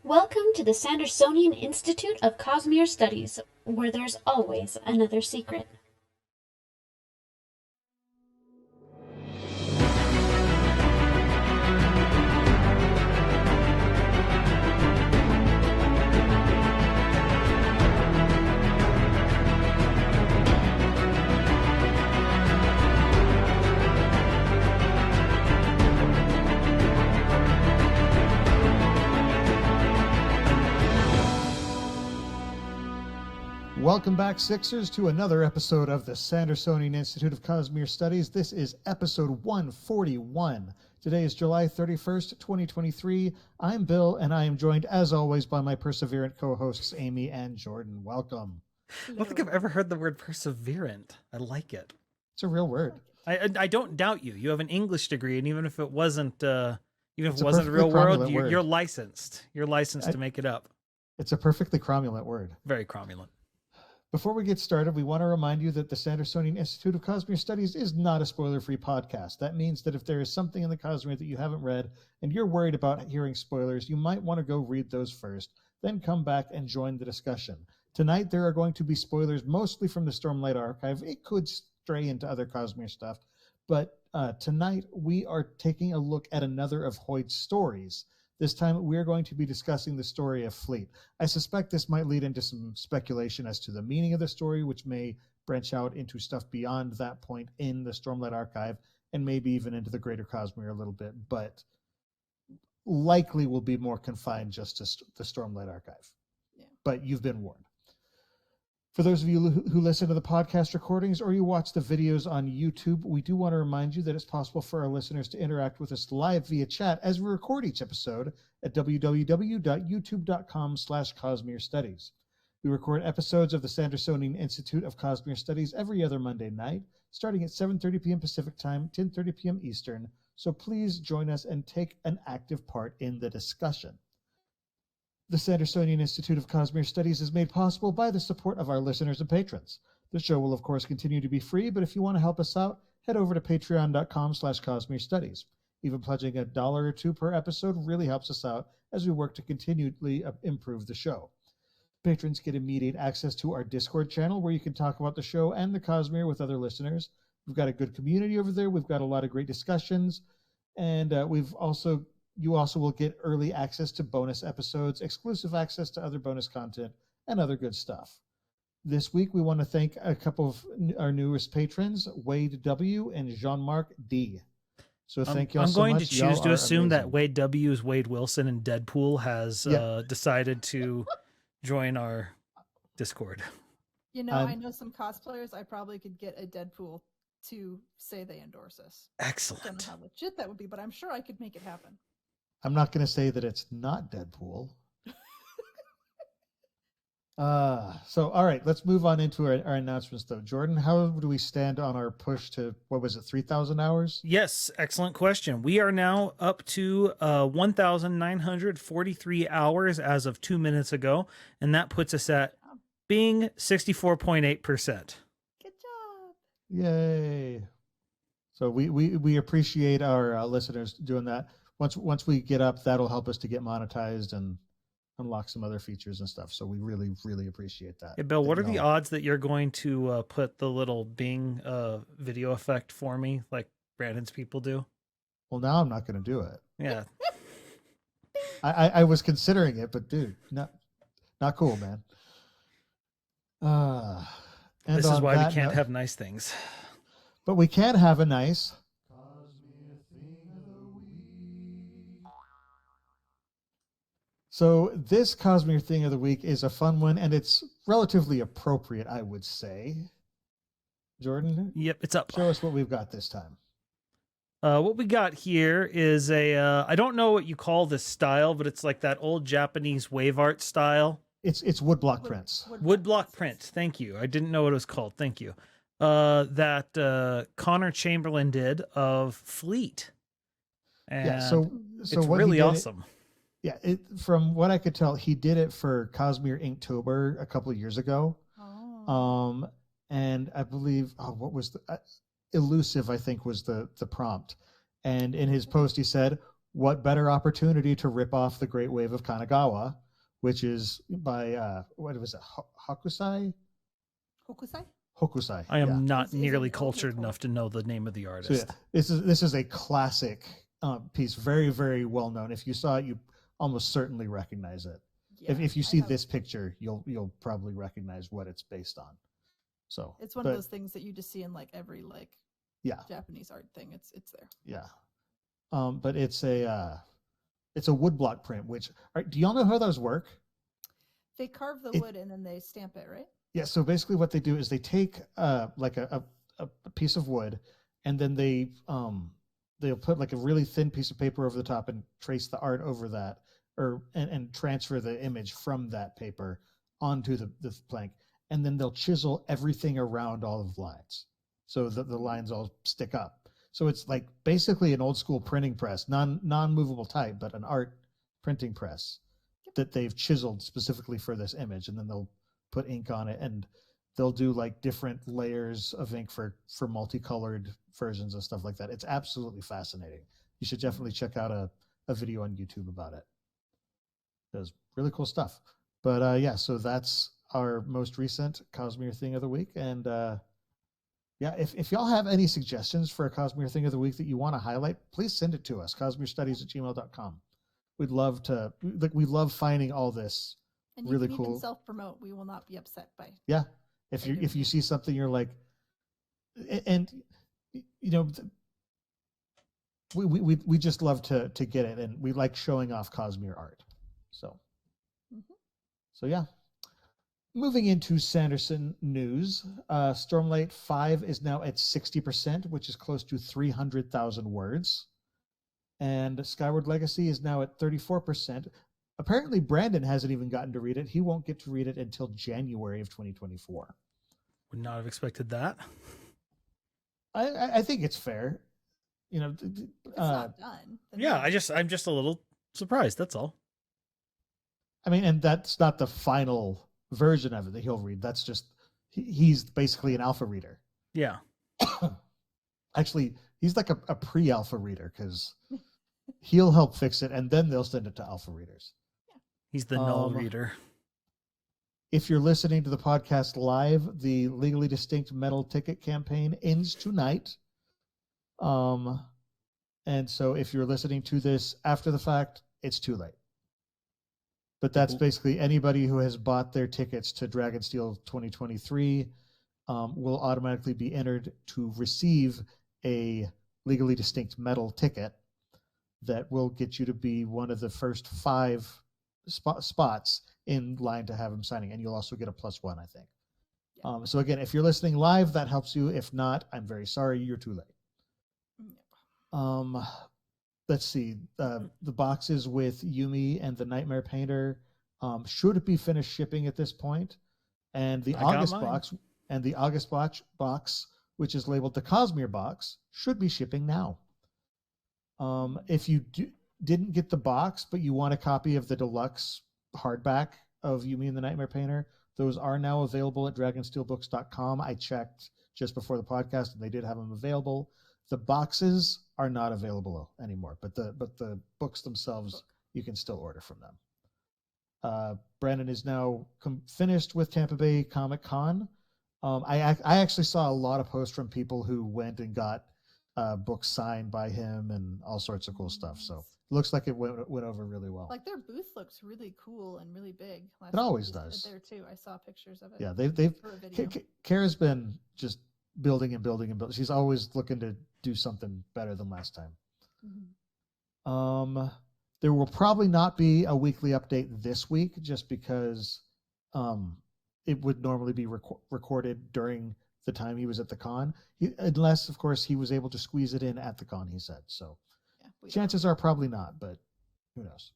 Welcome to the Sandersonian Institute of Cosmere Studies, where there's always another secret. Welcome back, Sixers, to another episode of the Sandersonian Institute of Cosmere Studies. This is episode 141. Today is July 31st, 2023. I'm Bill, and I am joined, as always, by my perseverant co-hosts, Amy and Jordan. Welcome. I don't think I've ever heard the word perseverant. I like it. It's a real word. I don't doubt you. You have an English degree, and even if it wasn't, a real world, you're licensed. You're licensed to make it up. It's a perfectly cromulent word. Very cromulent. Before we get started, we want to remind you that the Sandersonian Institute of Cosmere Studies is not a spoiler-free podcast. That means that if there is something in the Cosmere that you haven't read and you're worried about hearing spoilers, you might want to go read those first, then come back and join the discussion. Tonight, there are going to be spoilers mostly from the Stormlight Archive. It could stray into other Cosmere stuff, but tonight we are taking a look at another of Hoyt's stories. This time, we're going to be discussing the story of Fleet. I suspect this might lead into some speculation as to the meaning of the story, which may branch out into stuff beyond that point in the Stormlight Archive, and maybe even into the greater Cosmere a little bit, but likely will be more confined just to the Stormlight Archive. Yeah. But you've been warned. For those of you who listen to the podcast recordings or you watch the videos on YouTube, we do want to remind you that it's possible for our listeners to interact with us live via chat as we record each episode at www.youtube.com/Cosmere Studies. We record episodes of the Sandersonian Institute of Cosmere Studies every other Monday night, starting at 7:30 p.m. Pacific Time, 10:30 p.m. Eastern, so please join us and take an active part in the discussion. The Sandersonian Institute of Cosmere Studies is made possible by the support of our listeners and patrons. The show will, of course, continue to be free, but if you want to help us out, head over to patreon.com/Cosmere Studies. Even pledging $1 or $2 per episode really helps us out as we work to continually improve the show. Patrons get immediate access to our Discord channel where you can talk about the show and the Cosmere with other listeners. We've got a good community over there. We've got a lot of great discussions, and you also will get early access to bonus episodes, exclusive access to other bonus content, and other good stuff. This week, we want to thank a couple of our newest patrons, Wade W. and Jean-Marc D. So thank you all so much. I'm going to choose to assume amazing. that Wade W. is Wade Wilson and Deadpool has decided to join our Discord. You know, I know some cosplayers. I probably could get a Deadpool to say they endorse us. Excellent. I don't know how legit that would be, but I'm sure I could make it happen. I'm not going to say that it's not Deadpool. All right, let's move on into our announcements, though. Jordan, how do we stand on our push to, 3,000 hours? Yes, excellent question. We are now up to 1,943 hours as of 2 minutes ago, and that puts us at being 64.8%. Good job. Yay. So we appreciate our listeners doing that. Once we get up, that'll help us to get monetized and unlock some other features and stuff. So we really, really appreciate that. Hey, Bill, what are the odds that you're going to put the little Bing video effect for me like Brandon's people do? Well, now I'm not going to do it. Yeah. I was considering it, but dude, not cool, man. This is why we can't have nice things. But we can have a nice... So this Cosmere Thing of the Week is a fun one, and it's relatively appropriate, I would say. Jordan? Yep, it's up. Show us what we've got this time. What we got here is I don't know what you call this style, but it's like that old Japanese wave art style. It's woodblock prints. Woodblock print. Thank you. I didn't know what it was called. Thank you. That Connor Chamberlain did of Fleet. And yeah, so it's really awesome. Yeah, from what I could tell, he did it for Cosmere Inktober a couple of years ago. Oh. And I believe, what was the elusive? I think was the prompt. And in his post, he said, what better opportunity to rip off the Great Wave of Kanagawa, which is by what was it, Hokusai? Hokusai? Hokusai. I am not Is it nearly an cultured okay enough to know the name of the So artist. this is a classic piece, very, very well known. If you saw it, you almost certainly recognize it. Yeah, If you I see have- this picture, you'll probably recognize what it's based on. So It's one of those things that you just see in like every like yeah, Japanese art thing. It's there. yeah. But it's a woodblock print. Which do y'all know how those work? They carve the wood and then they stamp it, right? Yeah. So basically, what they do is they take like a piece of wood, and then they'll put like a really thin piece of paper over the top and trace the art over that, and transfer the image from that paper onto the plank, and then they'll chisel everything around all of the lines, so that the lines all stick up. So it's like basically an old school printing press, non-movable type, but an art printing press that they've chiseled specifically for this image, and then they'll put ink on it, and they'll do like different layers of ink for multicolored versions and stuff like that. It's absolutely fascinating. You should definitely check out a video on YouTube about it. There's really cool stuff. But yeah, so that's our most recent Cosmere Thing of the Week. And yeah, if y'all have any suggestions for a Cosmere Thing of the Week that you want to highlight, please send it to us, cosmerestudies@gmail.com. We'd love to, we love finding all this And you really can cool. even self-promote. We will not be upset by. Yeah. If you see something you're like, and you know, we just love to get it, and we like showing off Cosmere art. So yeah. Moving into Sanderson news, Stormlight 5 is now at 60%, which is close to 300,000 words. And Skyward Legacy is now at 34%. Apparently, Brandon hasn't even gotten to read it. He won't get to read it until January of 2024. Would not have expected that. I think it's fair. You know, It's not done. Yeah, I'm just a little surprised. That's all. I mean, and that's not the final version of it that he'll read. That's just he's basically an alpha reader. Yeah. Actually, he's like a pre-alpha reader, because he'll help fix it, and then they'll send it to alpha readers. He's the null reader. If you're listening to the podcast live, the Legally Distinct Metal Ticket campaign ends tonight. And so if you're listening to this after the fact, it's too late. But that's basically anybody who has bought their tickets to Dragonsteel 2023 will automatically be entered to receive a Legally Distinct Metal ticket that will get you to be one of the first 5 spots in line to have him signing. And you'll also get a +1, I think. Yeah. So again, if you're listening live, that helps you. If not, I'm very sorry, you're too late. Let's see. The boxes with Yumi and the Nightmare Painter should be finished shipping at this point. And the August box, which is labeled the Cosmere box, should be shipping now. If you didn't get the box, but you want a copy of the deluxe hardback of Yumi and the Nightmare Painter, those are now available at dragonsteelbooks.com. I checked just before the podcast, and they did have them available. The boxes are not available anymore, but the books themselves you can still order from them. Brandon is now finished with Tampa Bay Comic Con. I actually saw a lot of posts from people who went and got books signed by him and all sorts of cool stuff. So it looks like it went over really well. Like their booth looks really cool and really big. It always does. There too. I saw pictures of it. Yeah, Kara's been just building and building and building. She's always looking to do something better than last time. There will probably not be a weekly update this week, just because it would normally be recorded during the time he was at the con, unless of course he was able to squeeze it in at the con, he said. So chances are probably not, but who knows.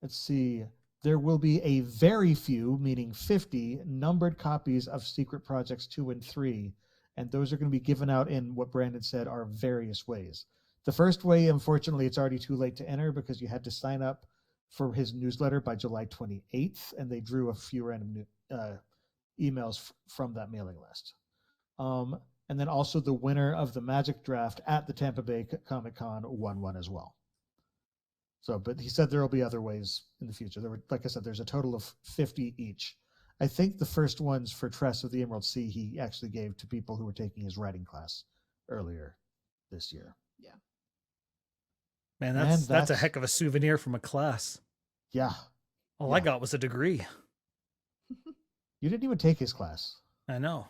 Let's see. There will be a very few, meaning 50, numbered copies of Secret Projects 2 and 3, and those are going to be given out in what Brandon said are various ways. The first way, unfortunately, it's already too late to enter because you had to sign up for his newsletter by July 28th, and they drew a few random emails from that mailing list. and then also the winner of the Magic Draft at the Tampa Bay Comic Con won one as well. So, but he said there will be other ways in the future. There were, like I said, there's a total of 50 each. I think the first ones for Tress of the Emerald Sea he actually gave to people who were taking his writing class earlier this year. Yeah. Man, that's a heck of a souvenir from a class. Yeah. All I got was a degree. You didn't even take his class. I know.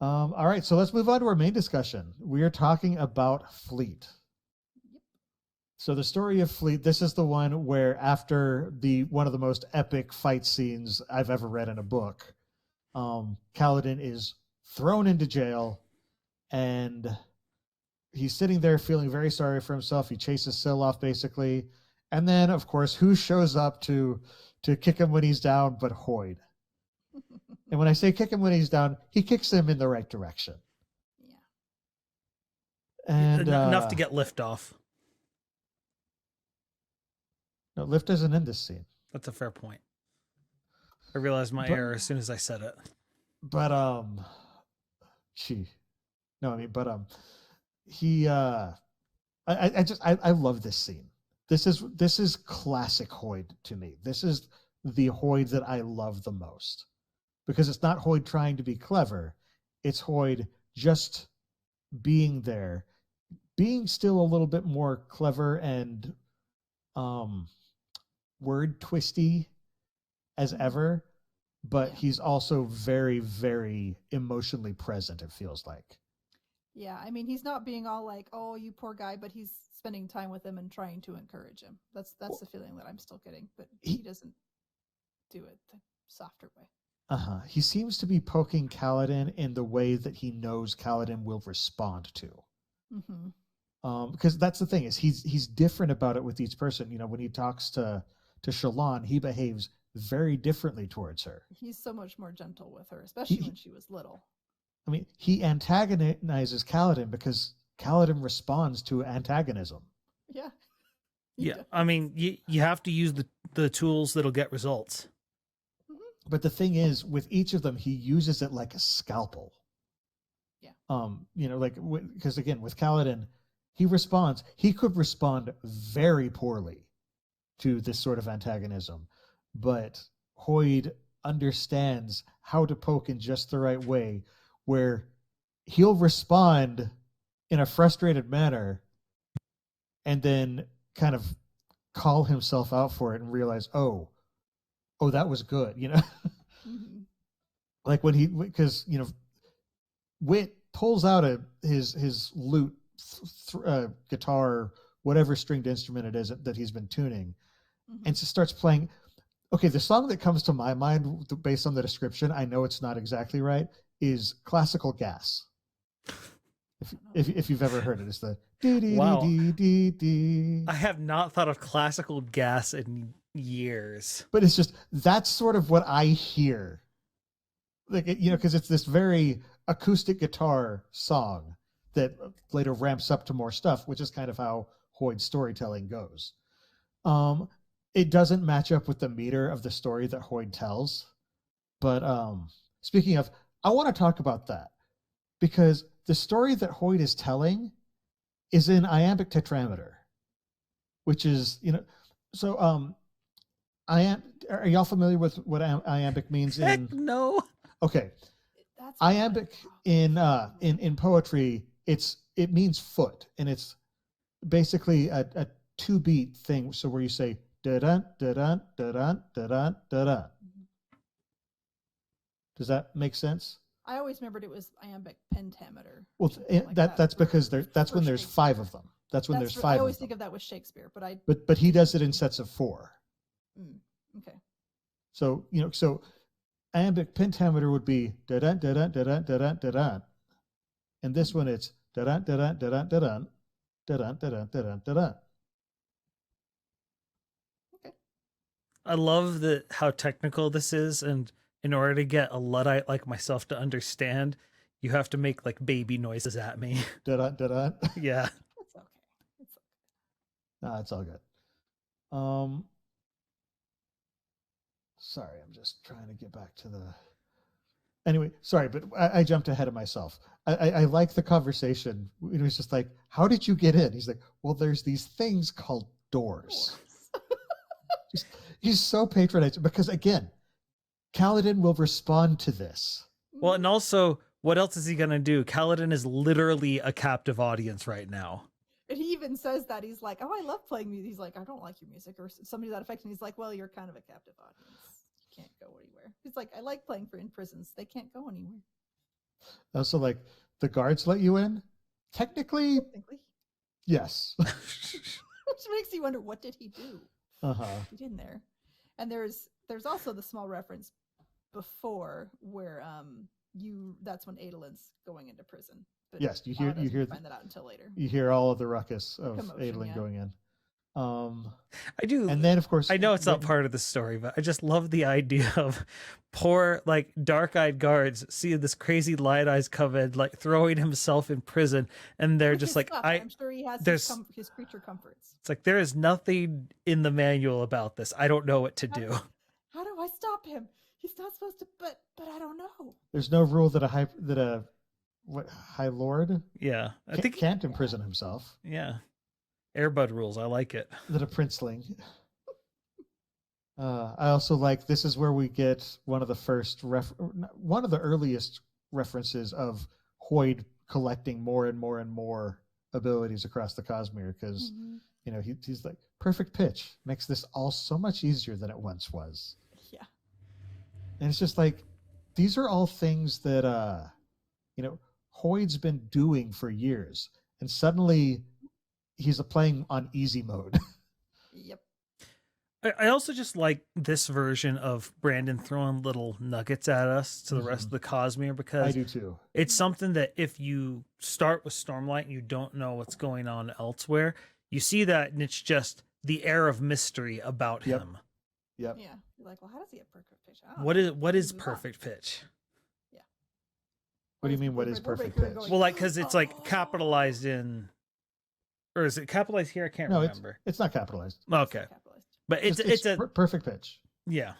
All right, so let's move on to our main discussion. We are talking about Fleet. So the story of Fleet, this is the one where after one of the most epic fight scenes I've ever read in a book, Kaladin is thrown into jail, and he's sitting there feeling very sorry for himself. He chases Syl off, basically. And then, of course, who shows up to kick him when he's down but Hoyd? And when I say kick him when he's down, he kicks him in the right direction. Yeah. And enough to get lift off. No, Lift isn't in this scene. That's a fair point. I realized my error as soon as I said it. But he I love this scene. This is classic Hoyd to me. This is the Hoyd that I love the most. Because it's not Hoyd trying to be clever. It's Hoyd just being there, being still a little bit more clever and word twisty as ever, but he's also very, very emotionally present, it feels like. Yeah, I mean, he's not being all like, oh, you poor guy, but he's spending time with him and trying to encourage him. That's the feeling that I'm still getting, but he doesn't do it the softer way. He seems to be poking Kaladin in the way that he knows Kaladin will respond to. Mm-hmm. Because that's the thing, is he's different about it with each person. You know, when he talks to Shallan, he behaves very differently towards her. He's so much more gentle with her, especially when she was little. I mean, he antagonizes Kaladin because Kaladin responds to antagonism. Yeah. Yeah, I mean, you have to use the tools that'll get results. Mm-hmm. But the thing is, with each of them, he uses it like a scalpel. Yeah. You know, like, because again, with Kaladin, he could respond very poorly to this sort of antagonism, but Hoyd understands how to poke in just the right way, where he'll respond in a frustrated manner and then kind of call himself out for it and realize, oh, that was good, you know. Mm-hmm. Like when because you know, Wit pulls out his lute, guitar, whatever stringed instrument it is that he's been tuning, and just starts playing. Okay, the song that comes to my mind based on the description, I know it's not exactly right, is Classical Gas. If you've ever heard it, it's the Wow. dee. I have not thought of Classical Gas in years. But it's just, that's sort of what I hear. Like, you know, because it's this very acoustic guitar song that later ramps up to more stuff, which is kind of how Hoyd's storytelling goes. It doesn't match up with the meter of the story that Hoyd tells. But speaking of, I want to talk about that, because the story that Hoyd is telling is in iambic tetrameter, which is, you know, so are y'all familiar with what iambic means? Heck no. Okay. That's Iambic in poetry, it means foot, and it's basically a 2-beat thing. So where you say da da da da da da da da da. Does that make sense? I always remembered it was iambic pentameter. Well, that's because that's when there's 5 of them. That's when there's 5. I always think of that with Shakespeare, but he does it in sets of 4. Okay. So, you know, so iambic pentameter would be da da da da da da da da da, and this one it's da da da da da da da da da da da da da. Okay. I love how technical this is, and in order to get a Luddite like myself to understand, you have to make like baby noises at me. Da da da da. Yeah. It's okay. It's okay. No, it's all good. Sorry, I'm just trying to get back to the. Anyway, sorry, but I jumped ahead of myself. I like the conversation. It was just like, how did you get in? He's like, well, there's these things called doors. He's so patronizing because, again, Kaladin will respond to this. Well, and also, what else is he going to do? Kaladin is literally a captive audience right now. And he even says that. He's like, oh, I love playing music. He's like, I don't like your music, or somebody to that effect. And he's like, well, you're kind of a captive audience. You can't go anywhere. He's like, I like playing for in prisons. They can't go anywhere. Also, like, the guards let you in? Technically, yes. Which makes you wonder, what did he do? Get in there. And there's also the small reference before where that's when Adolin's going into prison. But yes, you hear find that out until later. You hear all of the ruckus of Commotion, Adolin going in. I do. And then, of course, I know it's not part of the story, but I just love the idea of poor, like, dark-eyed guards seeing this crazy light eyes come in, like, throwing himself in prison, and they're just like, I'm sure he has his creature comforts. It's like, there is nothing in the manual about this. I don't know what to do. How do I stop him? He's not supposed to, but I don't know. There's no rule that a High Lord, yeah, I think can't imprison himself. Yeah, Airbud rules. I like it. That a princeling. I also like, this is where we get one of the earliest references of Hoyd collecting more and more and more abilities across the Cosmere, because he's like, perfect pitch makes this all so much easier than it once was. Yeah, and it's just like, these are all things that Hoyd's been doing for years, and suddenly he's playing on easy mode. Yep. I also just like this version of Brandon throwing little nuggets at us to the rest of the Cosmere, because I do too. It's something that if you start with Stormlight and you don't know what's going on elsewhere, you see that, and it's just the air of mystery about him. Yep. Yeah. You're like, well, how does he have perfect pitch? What is perfect pitch? Yeah. What do you mean, what is perfect pitch? Well, like, because it's like capitalized in, or is it capitalized here? I can't remember. It's not capitalized. Okay. But it's a perfect pitch. Yeah.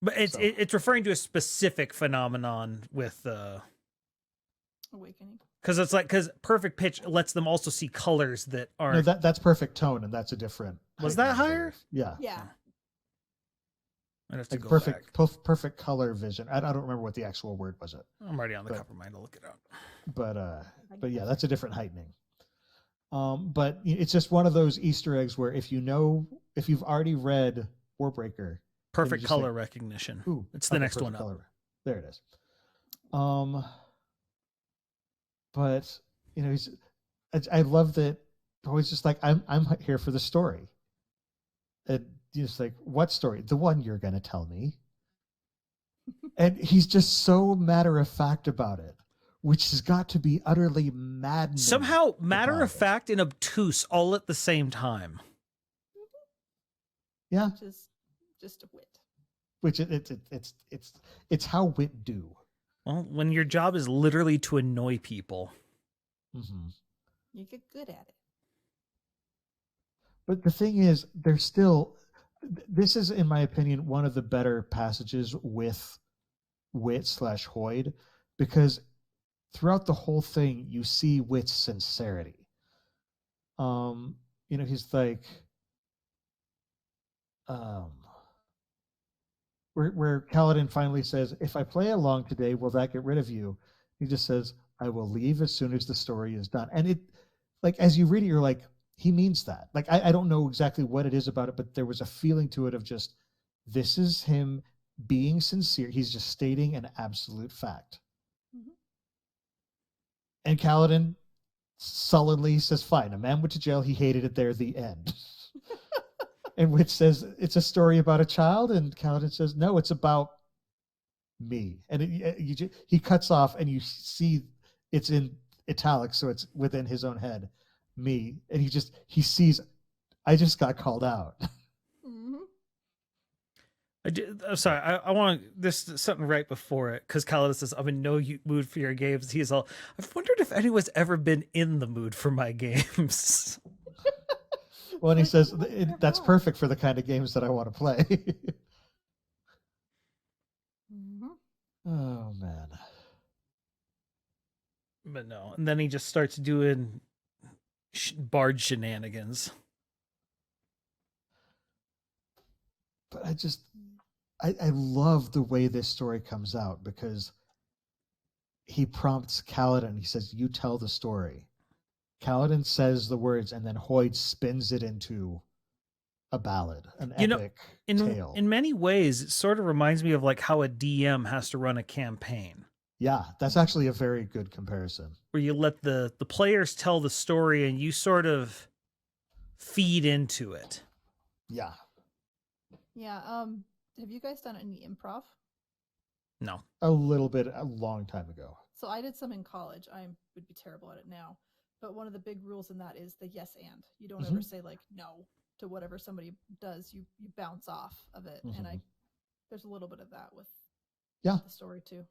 But it's referring to a specific phenomenon with awakening. Because perfect pitch lets them also see colors that aren't. No, that's perfect tone, and that's a different. Was that higher? Yeah. Yeah. I'd have to like go back. Perfect color vision. I don't remember what the actual word was. I'm already on the cover mind to look it up. But yeah, that's a different heightening. But it's just one of those Easter eggs where if you've already read Warbreaker, perfect color recognition. Ooh, it's the next one up. There it is. But I love that. Always just like, I'm here for the story. And just like, what story? The one you're going to tell me. And he's just so matter of fact about it, which has got to be utterly maddening. Somehow matter of fact and obtuse all at the same time. Yeah. Just a wit. Which it's how wit do. Well, when your job is literally to annoy people. Mm-hmm. You get good at it. But the thing is, this is, in my opinion, one of the better passages with Wit/Hoyd, because throughout the whole thing, you see Wit's sincerity. He's like, where Kaladin finally says, if I play along today, will that get rid of you? He just says, I will leave as soon as the story is done. And it, like, as you read it, you're like, he means that. Like, I don't know exactly what it is about it, but there was a feeling to it of just, this is him being sincere. He's just stating an absolute fact. Mm-hmm. And Kaladin sullenly says, fine, a man went to jail. He hated it there, the end. And Wit says, it's a story about a child. And Kaladin says, no, it's about me. And he cuts off, and you see it's in italics, so it's within his own head. Me. And he sees, I just got called out. Mm-hmm. I'm sorry, I want this something right before it, because Kaladin says, I'm in no mood for your games. He's all, I've wondered if anyone's ever been in the mood for my games. Well, and he says, that's perfect for the kind of games that I want to play. Mm-hmm. Oh man. But no, and then he just starts doing bard shenanigans. But I love the way this story comes out, because he prompts Kaladin. He says, "You tell the story." Kaladin says the words, and then Hoyd spins it into a ballad, an epic tale. In many ways, it sort of reminds me of like how a DM has to run a campaign. Yeah, that's actually a very good comparison. Where you let the players tell the story and you sort of feed into it. Yeah. Yeah. Have you guys done any improv? No. A little bit, a long time ago. So I did some in college. I would be terrible at it now. But one of the big rules in that is the yes and. You don't ever say like no to whatever somebody does. You bounce off of it. And there's a little bit of that with the story too.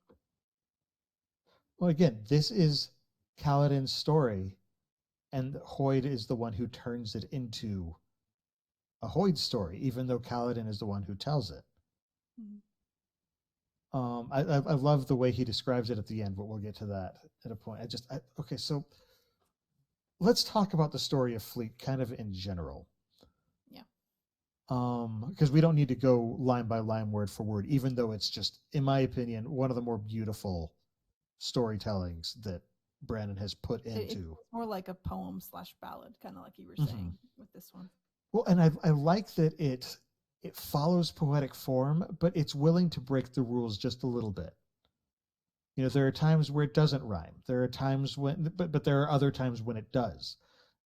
Well, again, this is Kaladin's story, and Hoyd is the one who turns it into a Hoyd story, even though Kaladin is the one who tells it. I love the way he describes it at the end, but we'll get to that at a point. Okay, so let's talk about the story of Fleet kind of in general. Yeah. Because we don't need to go line by line, word for word, even though it's just, in my opinion, one of the more beautiful storytellings that Brandon has put into. It's more like a poem / ballad, kind of like you were saying with this one. Well, and I like that it follows poetic form, but it's willing to break the rules just a little bit. You know, there are times where it doesn't rhyme. There are times when, but there are other times when it does.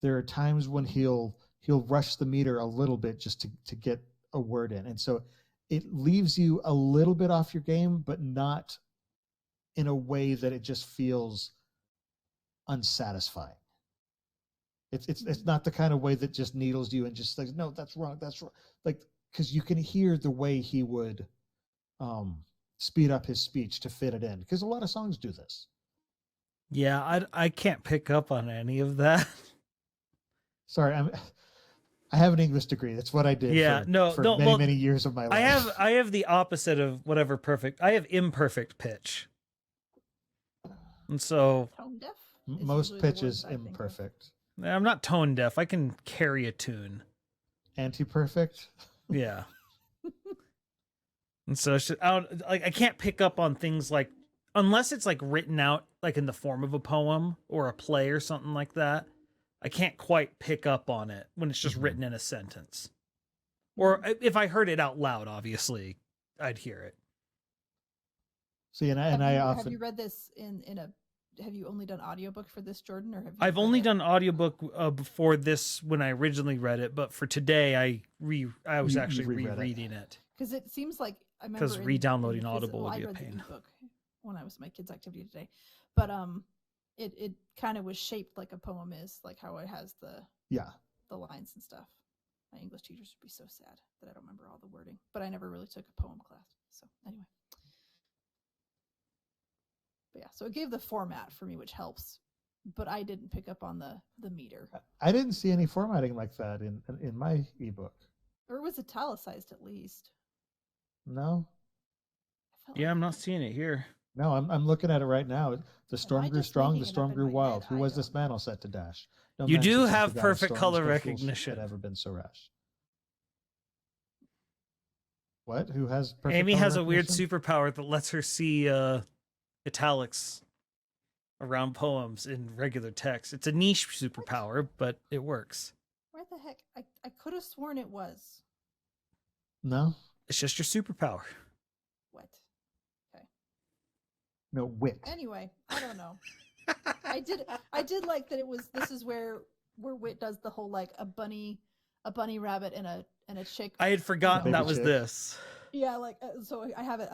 There are times when he'll rush the meter a little bit just to get a word in, and so it leaves you a little bit off your game, but not in a way that it just feels unsatisfying. It's not the kind of way that just needles you and just like, no, that's wrong. Like, because you can hear the way he would speed up his speech to fit it in, because a lot of songs do this. Yeah, I can't pick up on any of that. Sorry, I have an English degree. That's what I did. Yeah, for many years of my life. I have the opposite of whatever perfect. I have imperfect pitch. And so tone deaf? Most pitches imperfect. I'm not tone deaf. I can carry a tune. Anti-perfect? Yeah. And so it's just, I can't pick up on things like, unless it's like written out like in the form of a poem or a play or something like that. I can't quite pick up on it when it's just written in a sentence. Or if I heard it out loud, obviously, I'd hear it. See, have you read this in a? Have you only done audiobook for this, Jordan, or have you? I've only done audiobook before this when I originally read it, but for today I was actually rereading it. Because it seems like I remember because re-downloading Audible would be a pain. I read the ebook when I was my kids' activity today, but it kind of was shaped like a poem is, like how it has the lines and stuff. My English teachers would be so sad that I don't remember all the wording, but I never really took a poem class. So anyway. But yeah, so it gave the format for me, which helps, but I didn't pick up on the meter. I didn't see any formatting like that in my ebook. Or it was italicized at least. No. Yeah, I'm not seeing it here. No, I'm looking at it right now. The storm grew strong, the storm grew wild. Who was this man all set to dash? No you man do should set have to guide perfect storms, color no fools recognition. Had ever been so rash. What? Who has perfect Amy color has a weird recognition? superpower that lets her see italics around poems in regular text. It's a niche superpower, but it works. Where the heck? I could have sworn it was. No. It's just your superpower. What? Okay. No, wit. Anyway, I don't know. I did like that it was. This is where Wit does the whole like a bunny rabbit and a chick. I had forgotten that was chick. this. Yeah, like so I have it.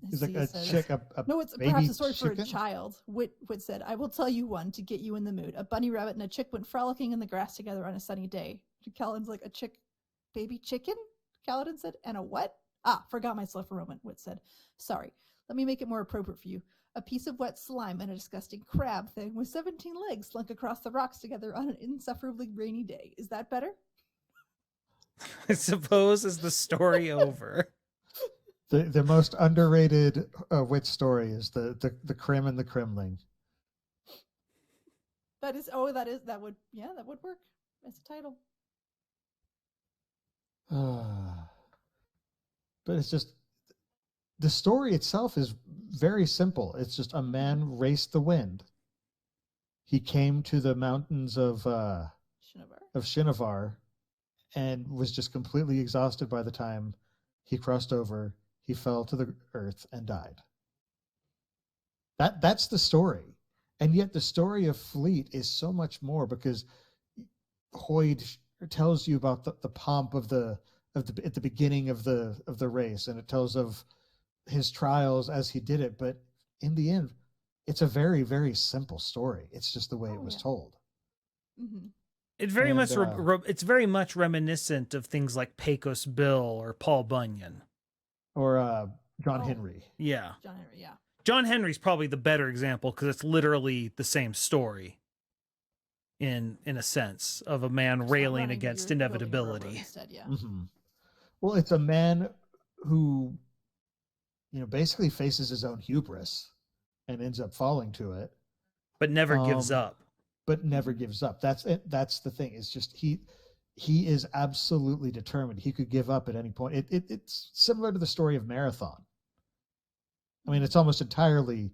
He's like a chick. No, it's baby perhaps a story chicken? for a child. Wit said, "I will tell you one to get you in the mood. A bunny rabbit and a chick went frolicking in the grass together on a sunny day." Kaladin's like, "A baby chicken?" Kaladin said, "And a what?" "Ah, forgot myself for a moment," Wit said. "Sorry. Let me make it more appropriate for you. A piece of wet slime and a disgusting crab thing with 17 legs slunk across the rocks together on an insufferably rainy day. Is that better?" I suppose is the story over. The most underrated witch story is the Crem and the Cremling. That would work as a title. But it's just, the story itself is very simple. It's just a man raced the wind. He came to the mountains of Shinovar and was just completely exhausted by the time he crossed over. He fell to the earth and died. That's the story. And yet the story of Fleet is so much more, because Hoyd tells you about the pomp at the beginning of the race, and it tells of his trials as he did it. But in the end, it's a very, very simple story. It's just the way it was told. Mm-hmm. It's very it's very much reminiscent of things like Pecos Bill or Paul Bunyan or John Henry. Yeah, John Henry. Yeah. John Henry's probably the better example, because it's literally the same story in a sense, of a man railing against inevitability. Instead, yeah. Mm-hmm. Well, it's a man who, basically faces his own hubris and ends up falling to it, but never gives up. That's it. That's the thing. It's just he is absolutely determined. He could give up at any point. It's similar to the story of Marathon. I mean, it's almost entirely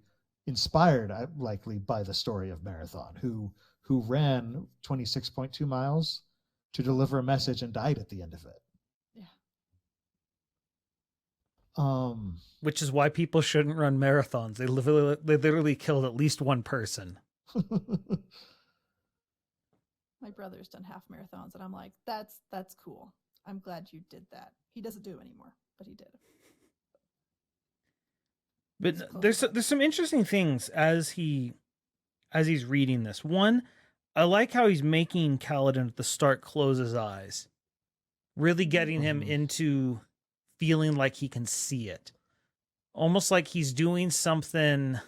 inspired, likely, by the story of Marathon, who ran 26.2 miles to deliver a message and died at the end of it. Yeah. Which is why people shouldn't run marathons. They literally killed at least one person. My brother's done half marathons, and I'm like, that's cool. I'm glad you did that. He doesn't do it anymore, but he did. But there's some interesting things as he's reading this. One, I like how he's making Kaladin at the start close his eyes, really getting him into feeling like he can see it, almost like he's doing something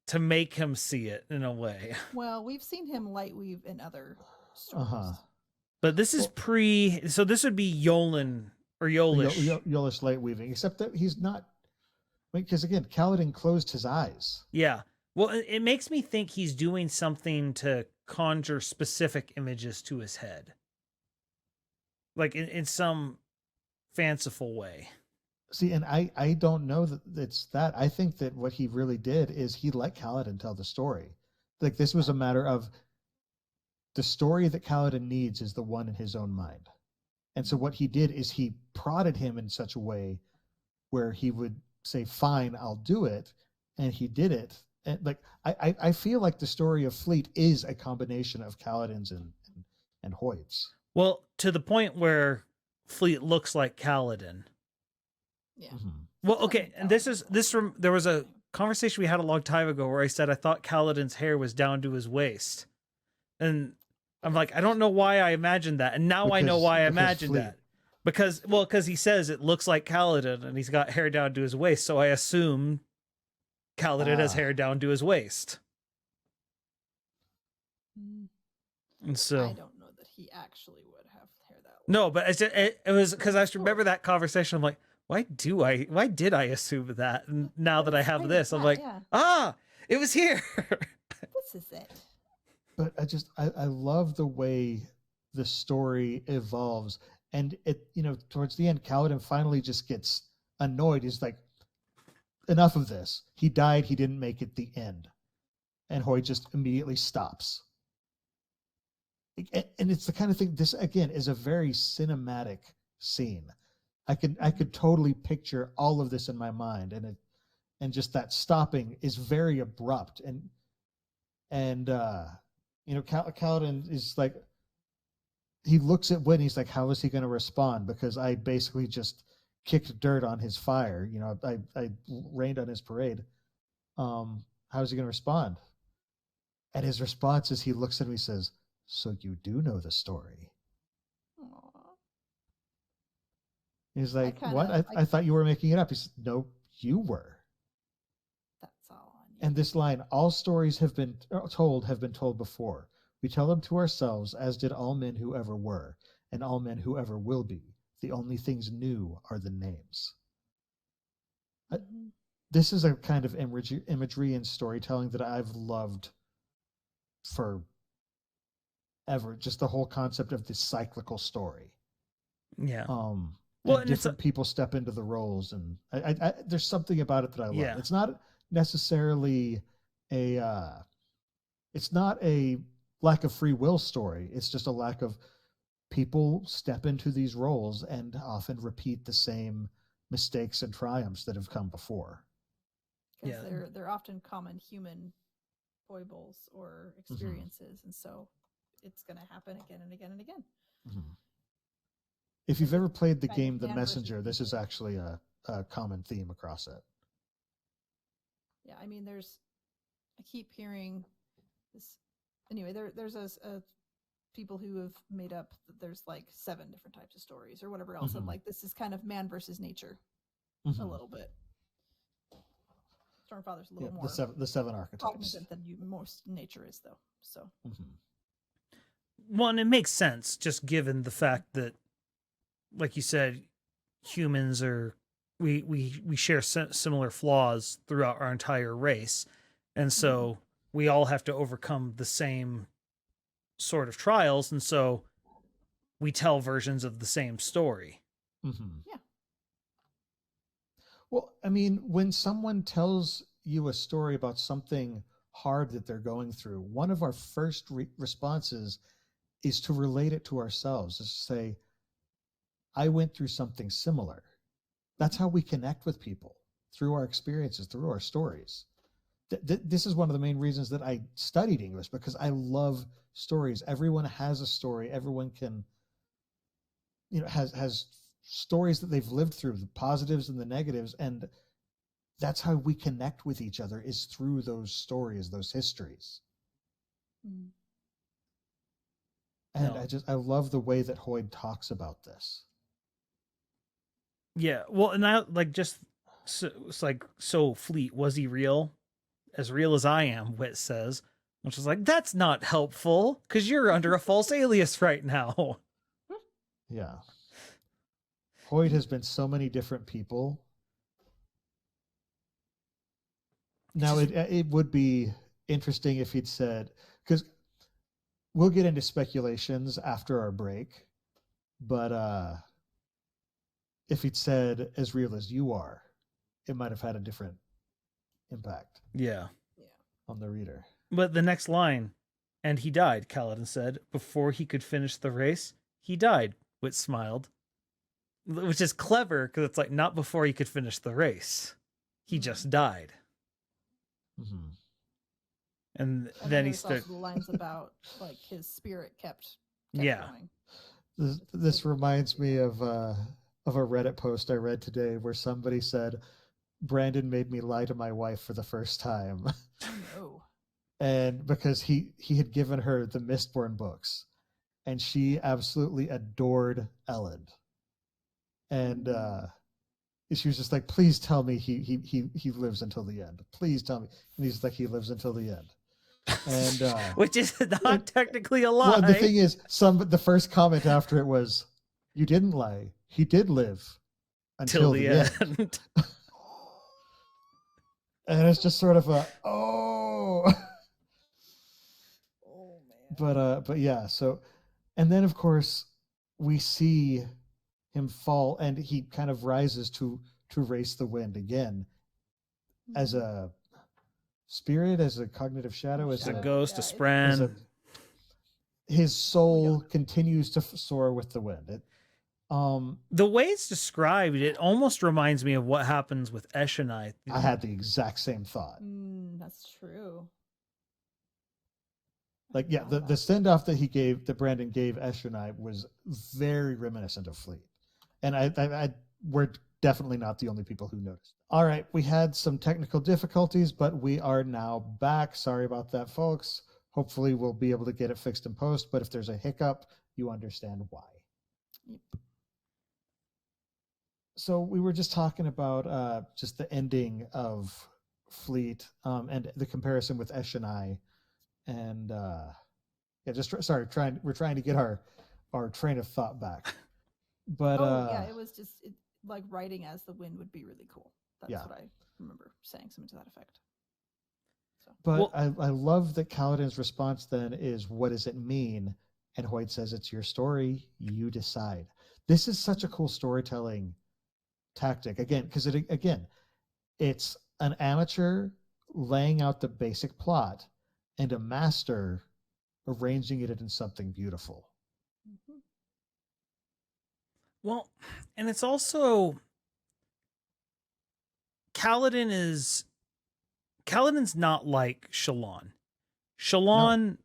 to make him see it in a way. Well, we've seen him light weave in other stories. But this is so this would be Yolan or Yolish. Yolish light weaving, except that he's not. Because again, Kaladin closed his eyes. Yeah. Well, it makes me think he's doing something to conjure specific images to his head. Like in some fanciful way. See, and I don't know that it's that. I think that what he really did is he let Kaladin tell the story. Like, this was a matter of the story that Kaladin needs is the one in his own mind. And so what he did is he prodded him in such a way where he would say, fine, I'll do it. And he did it. And like, I feel like the story of Fleet is a combination of Kaladin's and Hoyd's. Well, to the point where Fleet looks like Kaladin. Yeah. Mm-hmm. Well, okay, and there was a conversation we had a long time ago where I said I thought Kaladin's hair was down to his waist. And I'm like, I don't know why I imagined that. And now I know why I imagined that. Because he says it looks like Kaladin and he's got hair down to his waist. So I assume Kaladin has hair down to his waist. And so I don't know that he actually would have hair that way. No, but it was because I just remember that conversation. I'm like, why did I assume that? And now that I have this, I'm like, it was here. This is it. But I love the way the story evolves. And it, towards the end, Kaladin finally just gets annoyed. He's like, enough of this. He died. He didn't make it the end. And Hoyd just immediately stops. And it's the kind of thing, this again is a very cinematic scene. I could totally picture all of this in my mind, and just that stopping is very abrupt, and Kaladin is like, he looks at Whitney, he's like, how is he going to respond? Because I basically just kicked dirt on his fire. I rained on his parade. How is he going to respond? And his response is, he looks at me and says, so you do know the story. Aww. He's like, what? I thought you were making it up. He said, no, you were. That's all on you. And this line, all stories have been told before. We tell them to ourselves, as did all men who ever were, and all men who ever will be. The only things new are the names. Mhm. This is a kind of imagery and storytelling that I've loved for ever. Just the whole concept of this cyclical story. Yeah. Well, and different people step into the roles, and I there's something about it that I love. Yeah. It's not necessarily it's not a lack of free will story. It's just a lack of people step into these roles and often repeat the same mistakes and triumphs that have come before. Because they're often common human foibles or experiences, and so it's going to happen again and again and again. Mm-hmm. If you've ever played the game The Messenger, this is actually a common theme across it. Yeah, I mean, I keep hearing this. Anyway, there's a people who have made up that there's like 7 different types of stories or whatever else, and like this is kind of man versus nature a little bit. Stormfather's a little more the seven archetypes cognizant than most nature is, though. So, well, and it makes sense just given the fact that, like you said, humans are we share similar flaws throughout our entire race, and so we all have to overcome the same sort of trials, and so we tell versions of the same story. Yeah. Well, I mean, when someone tells you a story about something hard that they're going through, one of our first responses is to relate it to ourselves, is to say, I went through something similar. That's how we connect with people, through our experiences, through our stories. This is one of the main reasons that I studied English, because I love stories. Everyone has a story. Everyone can, has stories that they've lived through, the positives and the negatives. And that's how we connect with each other, is through those stories, those histories. And I love the way that Hoyd talks about this. Yeah, well, and I it's like, so Fleet, was he real? As real as I am, Wit says, which is like, that's not helpful because you're under a false alias right now. Yeah. Hoyd has been so many different people. Now, it would be interesting if he'd said, because we'll get into speculations after our break, but if he'd said, as real as you are, it might have had a different impact. Yeah. On the reader. But the next line, and he died, Kaladin said. Before he could finish the race, he died, Wit smiled. Which is clever, because it's like, not before he could finish the race. He just died. And then he started... the lines about, like, his spirit kept going. This reminds me of a Reddit post I read today where somebody said, Brandon made me lie to my wife for the first time. Oh. And because he had given her the Mistborn books, and she absolutely adored Elend. And she was just like, please tell me he lives until the end. Please tell me. And he's like, he lives until the end. And which is not technically a lie. Well, the thing is, the first comment after it was, you didn't lie. He did live until the end. And it's just sort of oh man. But yeah, so, and then of course we see him fall, and he kind of rises to race the wind again as a spirit, as a cognitive shadow, as a ghost, a spren. His soul continues to soar with the wind. The way it's described, it almost reminds me of what happens with Eshonai. I had the exact same thought. That's true. Like, yeah, the send-off that Brandon gave Eshonai was very reminiscent of Fleet. And we're definitely not the only people who noticed. All right, we had some technical difficulties, but we are now back. Sorry about that, folks. Hopefully we'll be able to get it fixed in post, but if there's a hiccup, you understand why. Yep. So we were just talking about just the ending of Fleet and the comparison with Eshonai, and we're trying to get our train of thought back. But yeah, it was just like writing as the wind would be really cool. That's what I remember saying, something to that effect. So. But I love that Kaladin's response then is, what does it mean? And Hoyt says, it's your story, you decide. This is such a cool storytelling tactic, again, because it's an amateur laying out the basic plot and a master arranging it into something beautiful. Mm-hmm. Well, and it's also Kaladin's not like Shallan. Shallan,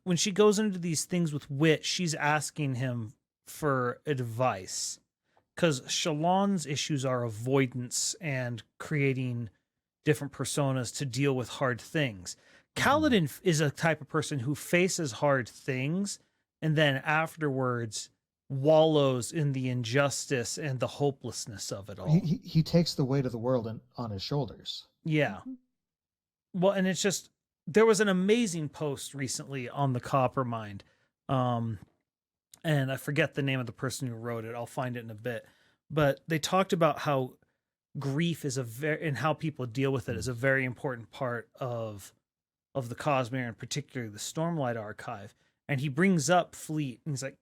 when she goes into these things with Wit, she's asking him for advice, because Shallan's issues are avoidance and creating different personas to deal with hard things. Kaladin is a type of person who faces hard things and then afterwards wallows in the injustice and the hopelessness of it all. He takes the weight of the world on his shoulders. Yeah. Well, and it's just, there was an amazing post recently on the Coppermind. And I forget the name of the person who wrote it. I'll find it in a bit. But they talked about how grief is and how people deal with it is a very important part of the Cosmere, and particularly the Stormlight Archive. And he brings up Fleet, and he's like,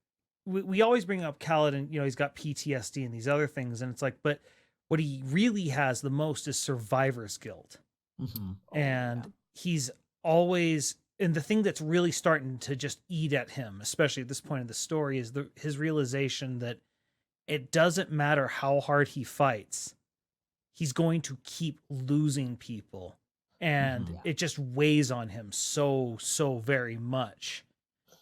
we always bring up Kaladin, he's got PTSD and these other things. And it's like, but what he really has the most is survivor's guilt. And he's always, and the thing that's really starting to just eat at him, especially at this point in the story, is his realization that it doesn't matter how hard he fights, he's going to keep losing people. And it just weighs on him so very much.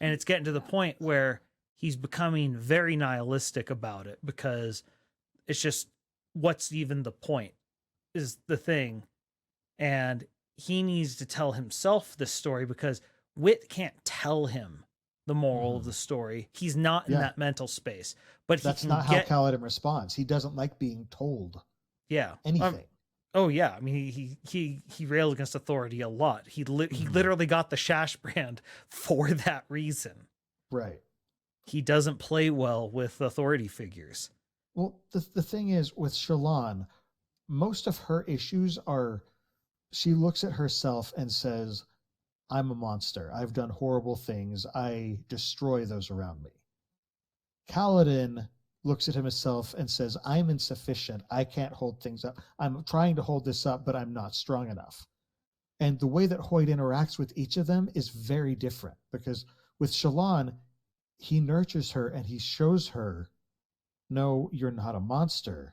And it's getting to the point where he's becoming very nihilistic about it, because it's just, what's even the point is the thing. And he needs to tell himself this story, because Wit can't tell him the moral of the story. He's not in that mental space. But that's not how Kaladin responds. He doesn't like being told anything. Oh yeah, I mean he rails against authority a lot. He literally got the Shash brand for that reason. Right. He doesn't play well with authority figures. Well, the thing is with Shallan, most of her issues are, she looks at herself and says, I'm a monster. I've done horrible things. I destroy those around me. Kaladin looks at himself and says, I'm insufficient. I can't hold things up. I'm trying to hold this up, but I'm not strong enough. And the way that Hoyt interacts with each of them is very different, because with Shallan, he nurtures her and he shows her, no, you're not a monster.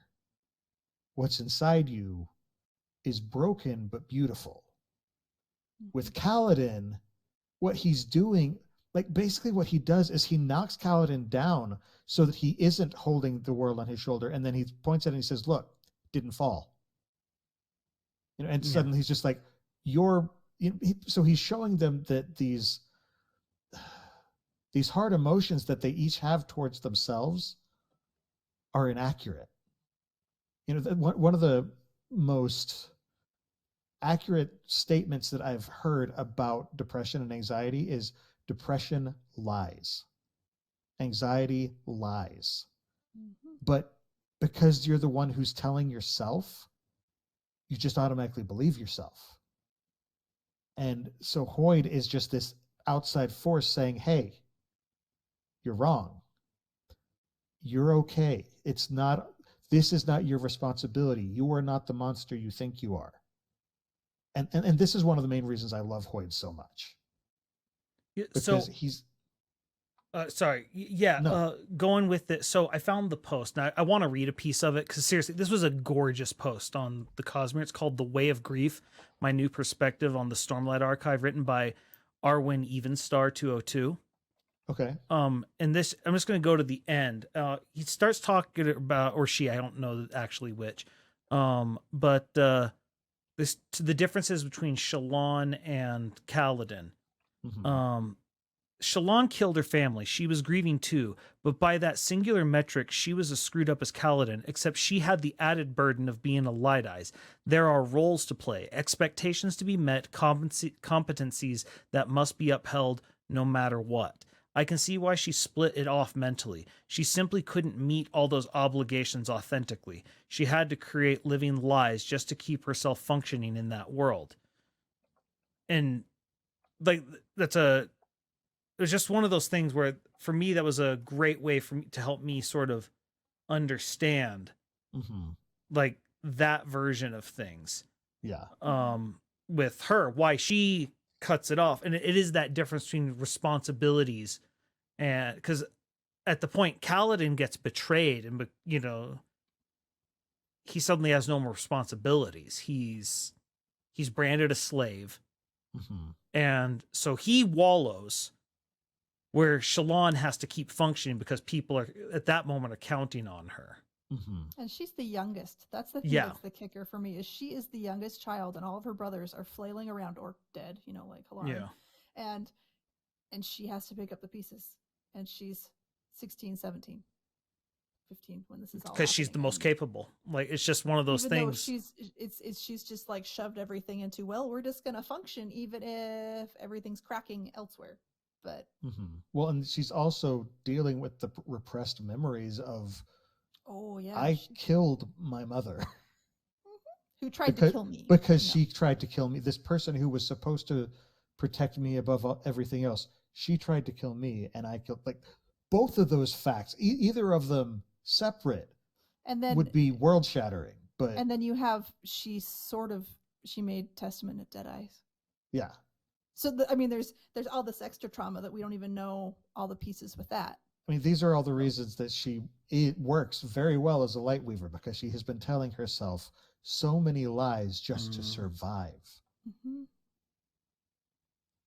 What's inside you is broken but beautiful. With Kaladin, what he's doing, like basically what he does is he knocks Kaladin down so that he isn't holding the world on his shoulder, and then he points at it and he says, look, didn't fall. And suddenly he's just like, so he's showing them that these hard emotions that they each have towards themselves are inaccurate. One of the most accurate statements that I've heard about depression and anxiety is, depression lies. Anxiety lies. But because you're the one who's telling yourself, you just automatically believe yourself. And so Hoyt is just this outside force saying, hey, you're wrong. You're okay. This is not your responsibility. You are not the monster you think you are. And this is one of the main reasons I love Hoyt so much. Because he's... going with it. So I found the post. Now I want to read a piece of it, because seriously, this was a gorgeous post on the Cosmere. It's called The Way of Grief, My New Perspective on the Stormlight Archive, written by Arwen Evenstar 202. Okay. And this, I'm just going to go to the end. He starts talking about, or she, I don't know actually which, but the differences between Shallan and Kaladin. Shallan killed her family. She was grieving too, but by that singular metric, she was as screwed up as Kaladin, except she had the added burden of being a Light Eyes. There are roles to play, expectations to be met, competencies that must be upheld no matter what. I can see why she split it off mentally. She simply couldn't meet all those obligations authentically. She had to create living lies just to keep herself functioning in that world. And like it was just one of those things where for me that was a great way for me to help me sort of understand like that version of things. Yeah. With her, why she cuts it off. And it is that difference between responsibilities, and because at the point Kaladin gets betrayed and he suddenly has no more responsibilities. He's branded a slave. And so he wallows where Shallan has to keep functioning because people are at that moment are counting on her. And she's the youngest. That's the thing that's the kicker for me, is she is the youngest child and all of her brothers are flailing around or dead, like Halar. Yeah. And she has to pick up the pieces. And she's 16, 17, 15 when this is all because she's the most capable. Like, it's just one of those things. She's just like shoved everything into, well, we're just going to function even if everything's cracking elsewhere. But well, and she's also dealing with the repressed memories of, I killed my mother. Who tried to kill me. Because she tried to kill me. This person who was supposed to protect me above everything else, she tried to kill me, and I killed. Like, both of those facts, either of them separate, and then would be world shattering. But and then you have she made Testament of Dead Eyes. Yeah. So there's all this extra trauma that we don't even know all the pieces with that. I mean, these are all the reasons that it works very well as a light weaver, because she has been telling herself so many lies just to survive.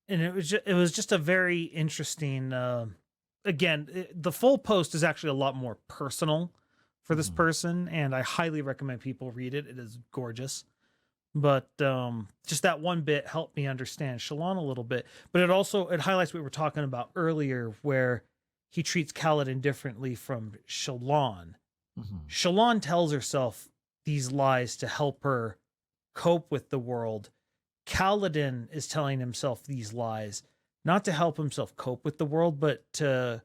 And it was just a very interesting. Again, the full post is actually a lot more personal for this person, and I highly recommend people read it. It is gorgeous. But just that one bit helped me understand Shallan a little bit. But it highlights what we were talking about earlier, where he treats Kaladin differently from Shallan. Shallan tells herself these lies to help her cope with the world. Kaladin is telling himself these lies not to help himself cope with the world, but to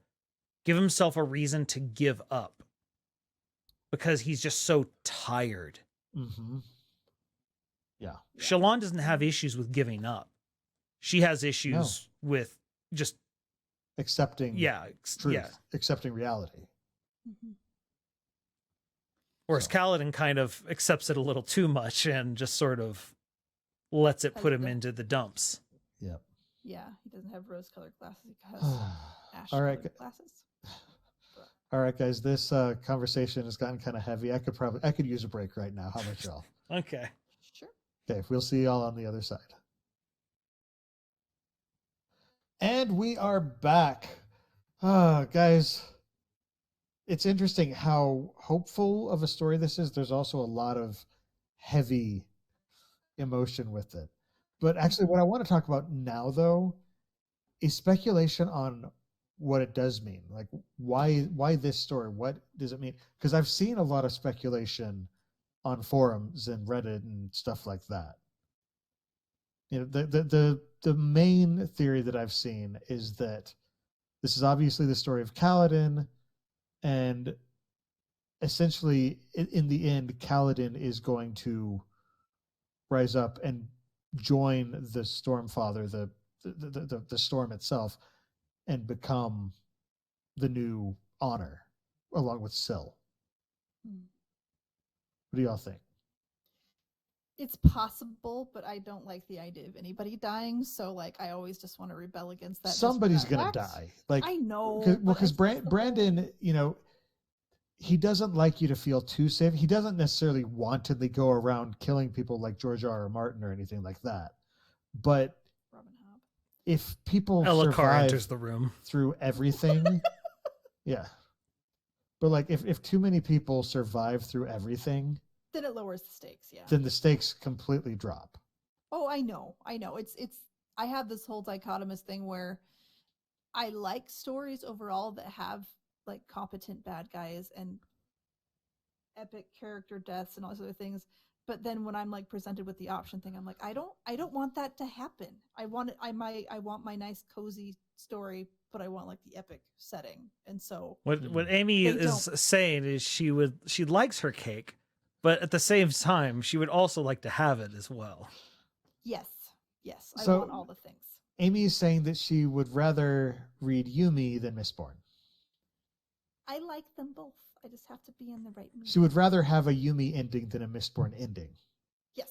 give himself a reason to give up, because he's just so tired. Yeah. Shallan doesn't have issues with giving up. She has issues with just accepting truth, accepting reality. Whereas Kaladin kind of accepts it a little too much and just sort of lets it put him into the dumps. Yep. Yeah, he doesn't have rose-colored glasses. He has ash-colored glasses. All right, guys, this conversation has gotten kind of heavy. I could use a break right now. How about y'all? Okay. Sure. Okay, we'll see y'all on the other side. And we are back. Guys, it's interesting how hopeful of a story this is. There's also a lot of heavy emotion with it. But actually, what I want to talk about now, though, is speculation on what it does mean. Like, why this story? What does it mean? Because I've seen a lot of speculation on forums and Reddit and stuff like that. The main theory that I've seen is that this is obviously the story of Kaladin, and essentially, in the end, Kaladin is going to rise up and join the Stormfather, the storm itself, and become the new honor, along with Syl. What do y'all think? It's possible, but I don't like the idea of anybody dying. So, like, I always just want to rebel against that. Somebody's gonna die. Like, I know. Because Brandon, he doesn't like you to feel too safe. He doesn't necessarily wantonly go around killing people like George R. R. Martin or anything like that. But if people survive enters the room through everything, yeah. But like, if too many people survive through everything, then it lowers the stakes. Yeah. Then the stakes completely drop. Oh, I know. It's. I have this whole dichotomous thing where I like stories overall that have like competent bad guys and epic character deaths and all those other things. But then when I'm like presented with the option thing, I'm like, I don't want that to happen. I want my nice cozy story but I want like the epic setting. And so what Amy is saying is she likes her cake, but at the same time she would also like to have it as well. Yes, I So want all the things. Amy is saying that she would rather read Yumi than Mistborn. I like them both. I just have to be in the right mood. She would rather have a Yumi ending than a Mistborn ending. Yes.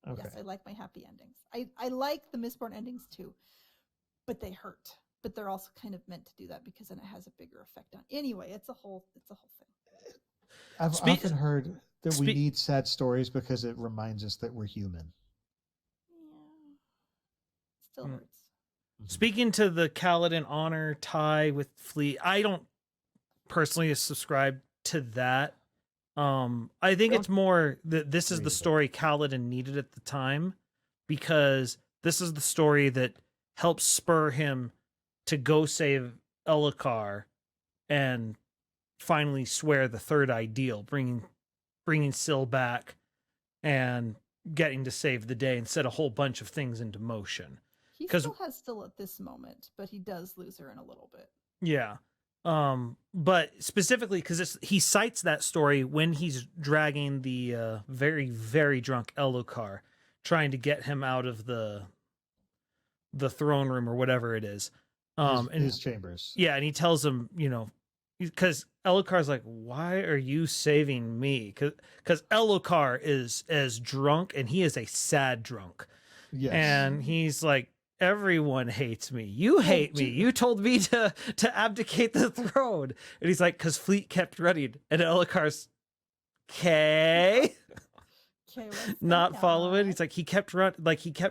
Okay. Yes, I like my happy endings. I like the Mistborn endings too, but they hurt. But they're also kind of meant to do that because then it has a bigger effect on. Anyway, it's a whole thing. I've often heard that we need sad stories because it reminds us that we're human. Yeah. Still hurts. Speaking to the Kaladin honor tie with Fleet, I don't personally subscribe to that. I think it's more that this is the story Kaladin needed at the time, because this is the story that helps spur him to go save Elhokar and finally swear the third ideal, bringing Syl back and getting to save the day and set a whole bunch of things into motion. He still has Syl at this moment, but he does lose her in a little bit. Yeah. But specifically because he cites that story when he's dragging the very, very drunk Elhokar, trying to get him out of the throne room or whatever it is. His chambers. Yeah, and he tells him, because Elhokar's like, why are you saving me? Because Elhokar is as drunk, and he is a sad drunk. Yes. And he's like, everyone hates me. You hate me. You told me to abdicate the throne. And he's like, because Fleet kept running. And Elhokar's, okay. Not following. He's like, he kept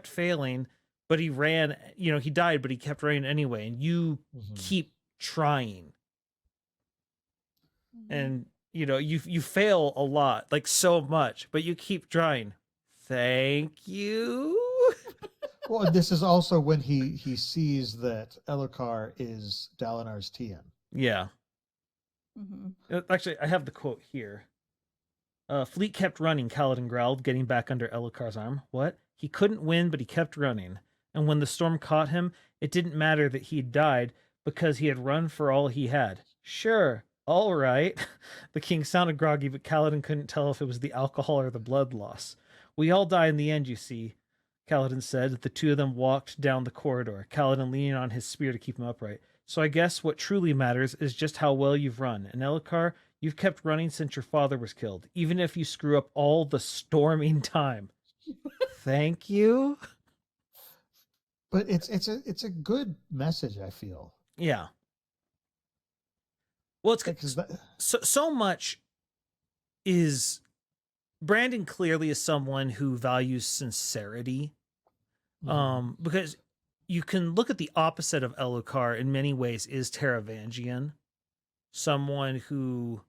failing, but he ran, he died, but he kept running anyway. And you keep trying. And, you fail a lot, like so much, but you keep trying. Thank you. Well, this is also when he sees that Elhokar is Dalinar's Tien. Yeah. Actually, I have the quote here. Fleet kept running, Kaladin growled, getting back under Elhokar's arm. What? He couldn't win, but he kept running. And when the storm caught him, it didn't matter that he'd died, because he had run for all he had. Sure, all right. The king sounded groggy, but Kaladin couldn't tell if it was the alcohol or the blood loss. We all die in the end, you see, Kaladin said. The two of them walked down the corridor, Kaladin leaning on his spear to keep him upright. So I guess what truly matters is just how well you've run. And Elhokar, you've kept running since your father was killed, even if you screw up all the storming time. Thank you. But it's a good message, I feel. Yeah. Well, it's good. So much is Brandon clearly is someone who values sincerity. Because you can look at the opposite of Elhokar in many ways is Taravangian. Someone who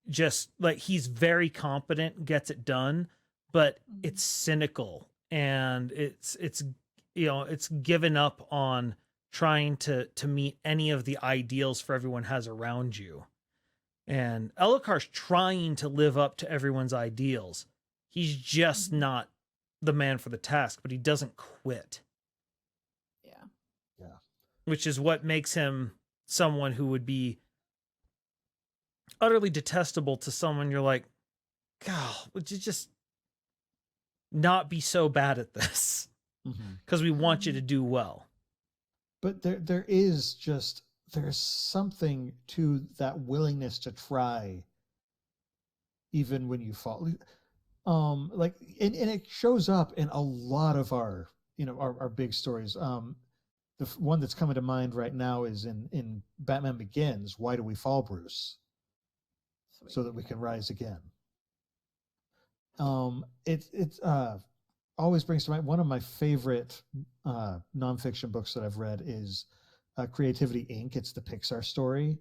just he's very competent, gets it done, but it's cynical and it's given up on trying to meet any of the ideals for everyone has around you. And Elhokar's trying to live up to everyone's ideals. He's just not the man for the task, but he doesn't quit. Yeah. Which is what makes him someone who would be utterly detestable to someone you're like, God, would you just not be so bad at this? Because we want you to do well. But there's something to that willingness to try even when you fall. And it shows up in a lot of our big stories. The one that's coming to mind right now is in Batman Begins. Why do we fall, Bruce? So that we can rise again. It always brings to mind one of my favorite nonfiction books that I've read is Creativity Inc. It's the Pixar story,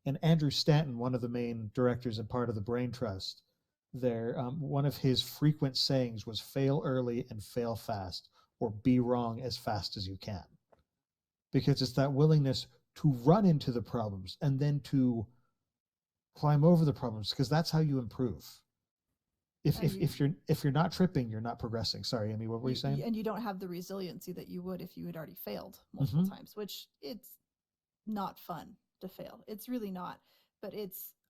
and Andrew Stanton, one of the main directors and part of the Brain Trust, one of his frequent sayings was "fail early and fail fast," or "be wrong as fast as you can," because it's that willingness to run into the problems and then to climb over the problems, because that's how you improve. If you're not tripping, you're not progressing. Sorry, Amy, what were you saying? And you don't have the resiliency that you would if you had already failed multiple times, which it's not fun to fail. It's really not. But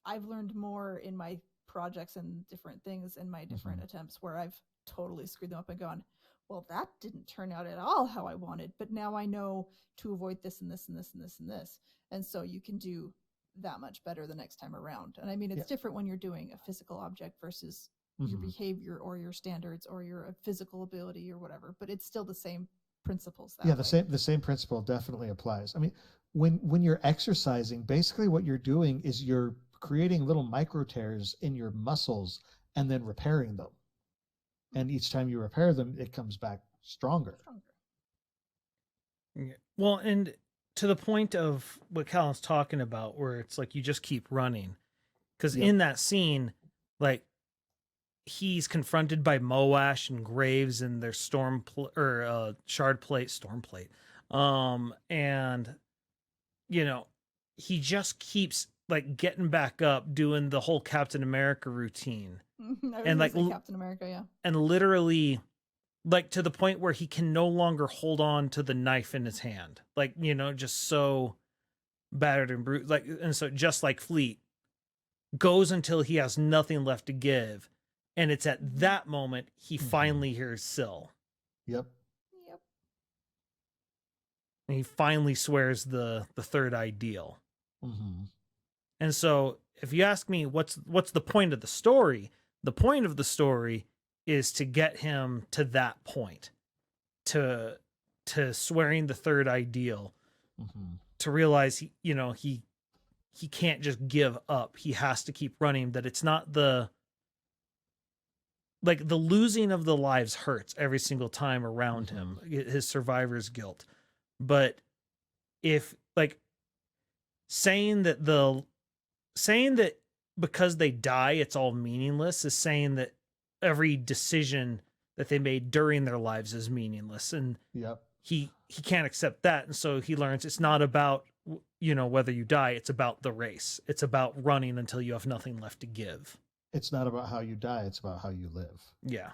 I've learned more in my projects and different things in my different attempts where I've totally screwed them up and gone, well, that didn't turn out at all how I wanted, but now I know to avoid this and this and this and this and this. And so you can do that much better the next time around. And I mean, it's different when you're doing a physical object versus your behavior or your standards or your physical ability or whatever, but it's still the same principles. The same principle definitely applies. I mean, when you're exercising, basically what you're doing is you're creating little micro tears in your muscles and then repairing them. And each time you repair them, it comes back stronger. Yeah. Well, and to the point of what Callan's talking about, where it's like you just keep running. Because in that scene, like, he's confronted by Moash and Graves and their shard plate, storm plate. And, you know, he just keeps like getting back up, doing the whole Captain America routine. And like Captain America, yeah. And literally, like, to the point where he can no longer hold on to the knife in his hand. Like, you know, just so battered and bruised. Like, and so just like Fleet goes until he has nothing left to give. And it's at that moment he finally hears Syl. Yep. And he finally swears the third ideal. And so if you ask me what's the point of the story, the point of the story is to get him to that point, to swearing the third ideal, to realize he can't just give up. He has to keep running. That it's not the losing of the lives hurts every single time around him, his survivor's guilt. But if saying that because they die, it's all meaningless, is saying that every decision that they made during their lives is meaningless. And he can't accept that. And so he learns it's not about, whether you die, it's about the race. It's about running until you have nothing left to give. It's not about how you die. It's about how you live. Yeah.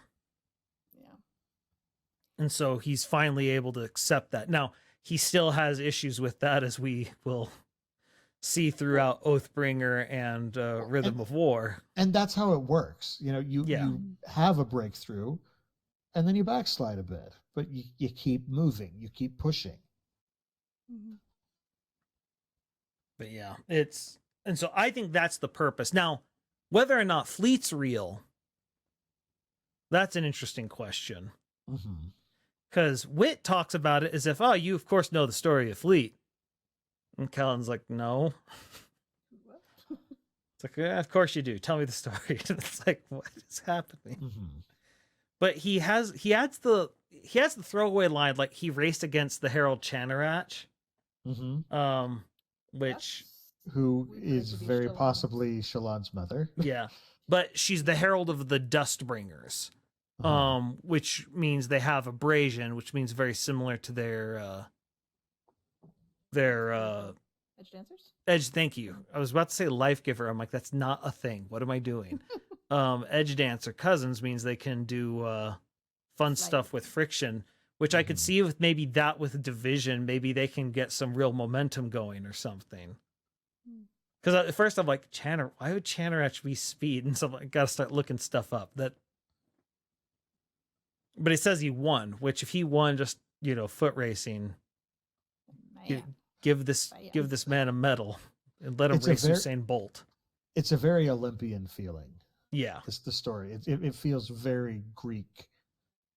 And so he's finally able to accept that. Now, he still has issues with that, as we will see throughout Oathbringer and Rhythm of War. And that's how it works. You have a breakthrough and then you backslide a bit, but you keep moving, you keep pushing. But yeah, and so I think that's the purpose. Now, whether or not Fleet's real, that's an interesting question. Because Wit talks about it as if, you of course know the story of Fleet. And Callan's like, no. It's like, yeah, of course you do. Tell me the story. It's like, what is happening? But he adds the throwaway line, like he raced against the Herald Chanarach, who is very possibly Shallan's mother. Yeah, but she's the Herald of the Dustbringers, which means they have abrasion, which means very similar to their Edge dancers. Thank you. I was about to say life giver. I'm like, that's not a thing. What am I doing? Edge dancer cousins means they can do fun stuff with friction, which I could see with maybe that with division. Maybe they can get some real momentum going or something. Because at first I'm like, why would Chanarach be speed? And so I got to start looking stuff up. But it says he won, which if he won just, foot racing, give this man a medal and let him race Usain Bolt. It's a very Olympian feeling. Yeah. It's the story. It feels very Greek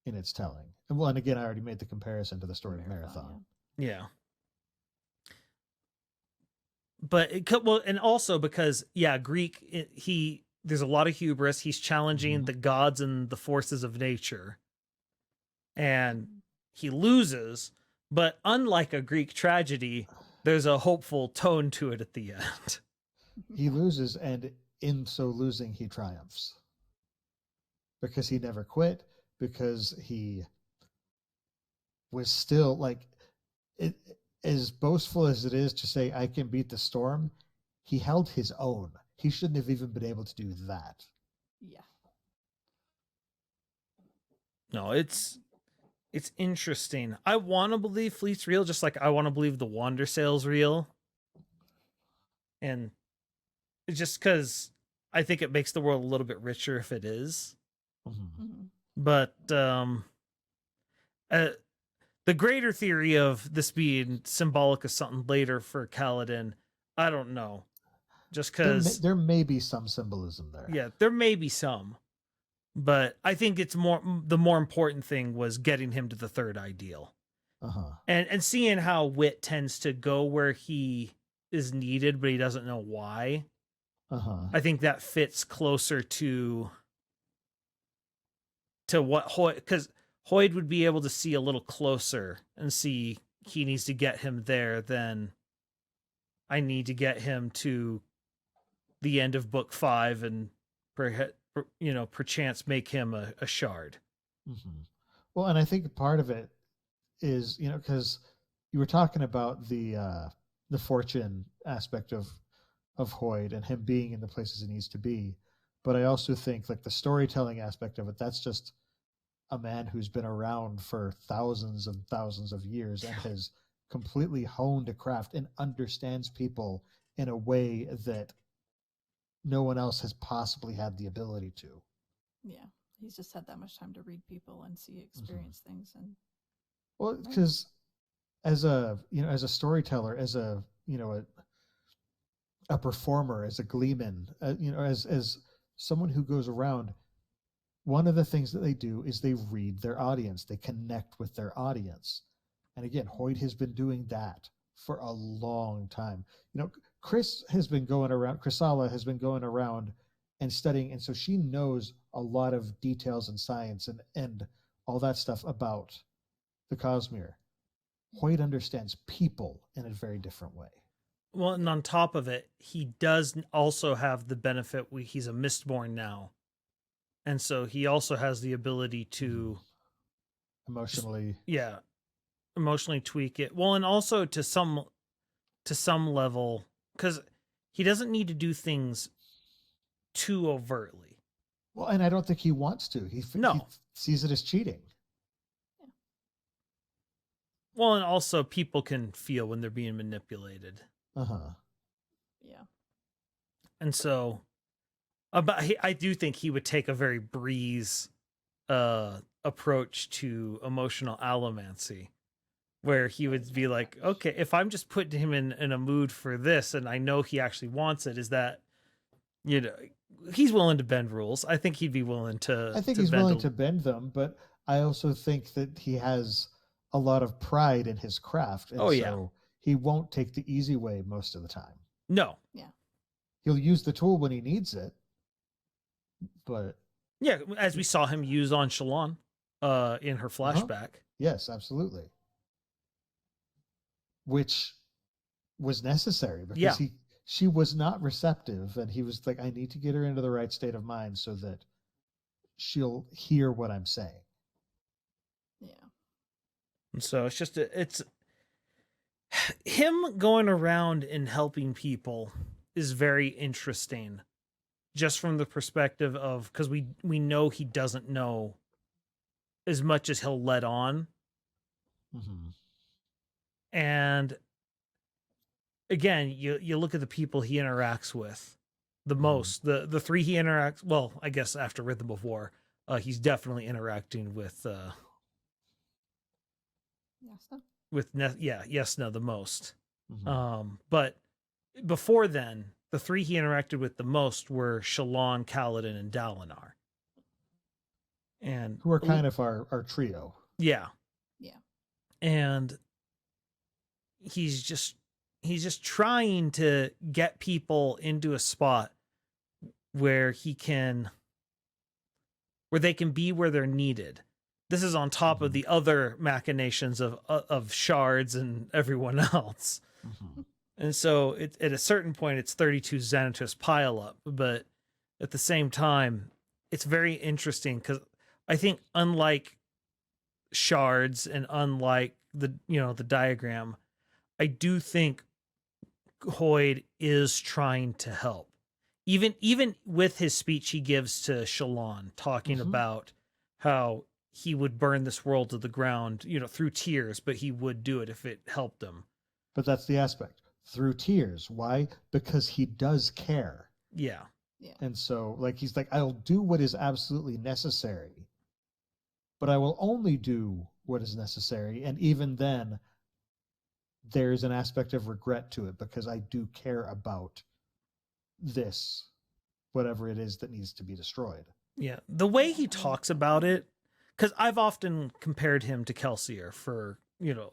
in its telling. And again, I already made the comparison to the story of Marathon. Yeah. But and also because Greek, there's a lot of hubris. He's challenging the gods and the forces of nature, and he loses. But unlike a Greek tragedy, there's a hopeful tone to it at the end. He loses, and in so losing, he triumphs. Because he never quit, because he was still as boastful as it is to say, I can beat the storm, he held his own. He shouldn't have even been able to do that. Yeah. No, it's interesting. I want to believe Fleet's real, just like I want to believe the Wander Sail's real. And it's just because I think it makes the world a little bit richer if it is. But the greater theory of this being symbolic of something later for Kaladin, I don't know. Just because there may be some symbolism there. Yeah, there may be some. But I think it's the more important thing was getting him to the third ideal. And seeing how Wit tends to go where he is needed, but he doesn't know why. I think that fits closer to what Hoyd, because Hoyd would be able to see a little closer and see he needs to get him there than I need to get him to the end of book 5 and perchance make him a shard. Well, and I think part of it is, because you were talking about the fortune aspect of Hoyd and him being in the places he needs to be. But I also think like the storytelling aspect of it, that's just a man who's been around for thousands and thousands of years and has completely honed a craft and understands people in a way that no one else has possibly had the ability to. Yeah, he's just had that much time to read people and experience things. And well, because as a storyteller, as a performer, as a gleeman, as someone who goes around, one of the things that they do is they read their audience. They connect with their audience. And again, Hoyd has been doing that for a long time. Chrysala has been going around and studying. And so she knows a lot of details and science and all that stuff about the Cosmere. Hoyd understands people in a very different way. Well, and on top of it, he does also have the benefit he's a Mistborn now. And so he also has the ability to emotionally tweak it. Well, and also to some level, because he doesn't need to do things too overtly. Well, and I don't think he wants to. He sees it as cheating. Yeah. Well, and also people can feel when they're being manipulated. Yeah. And so, but I do think he would take a very breeze approach to emotional allomancy, where he would be like, okay, if I'm just putting him in a mood for this and I know he actually wants it, is that, he's willing to bend rules. I think he'd be willing to. I think he's willing to bend them, but I also think that he has a lot of pride in his craft. And so he won't take the easy way most of the time. No. Yeah. He'll use the tool when he needs it. But yeah, as we saw him use on Shallan in her flashback. Yes, absolutely. Which was necessary because she was not receptive, and he was like, I need to get her into the right state of mind so that she'll hear what I'm saying. Yeah. And so it's him going around and helping people is very interesting, just from the perspective of, because we know he doesn't know as much as he'll let on. And again, you look at the people he interacts with the most, the three he interacts, well, I guess after Rhythm of War, he's definitely interacting with Yesna the most. But before then, the three he interacted with the most were Shallan, Kaladin, and Dalinar. And who are kind of our trio. Yeah. Yeah. And he's just trying to get people into a spot where they can be where they're needed. This is on top of the other machinations of shards and everyone else. And so at a certain point, it's 32 Xanatos pile up. But at the same time, it's very interesting because I think unlike shards and unlike the diagram, I do think Hoyd is trying to help. Even with his speech he gives to Shallan, talking about how he would burn this world to the ground, through tears, but he would do it if it helped him. But that's the aspect. through tears. Why? Because he does care. Yeah. Yeah. And so, like, he's like, I'll do what is absolutely necessary, but I will only do what is necessary. And even then, there's an aspect of regret to it because I do care about this, whatever it is that needs to be destroyed. Yeah. The way he talks about it, because I've often compared him to Kelsier for,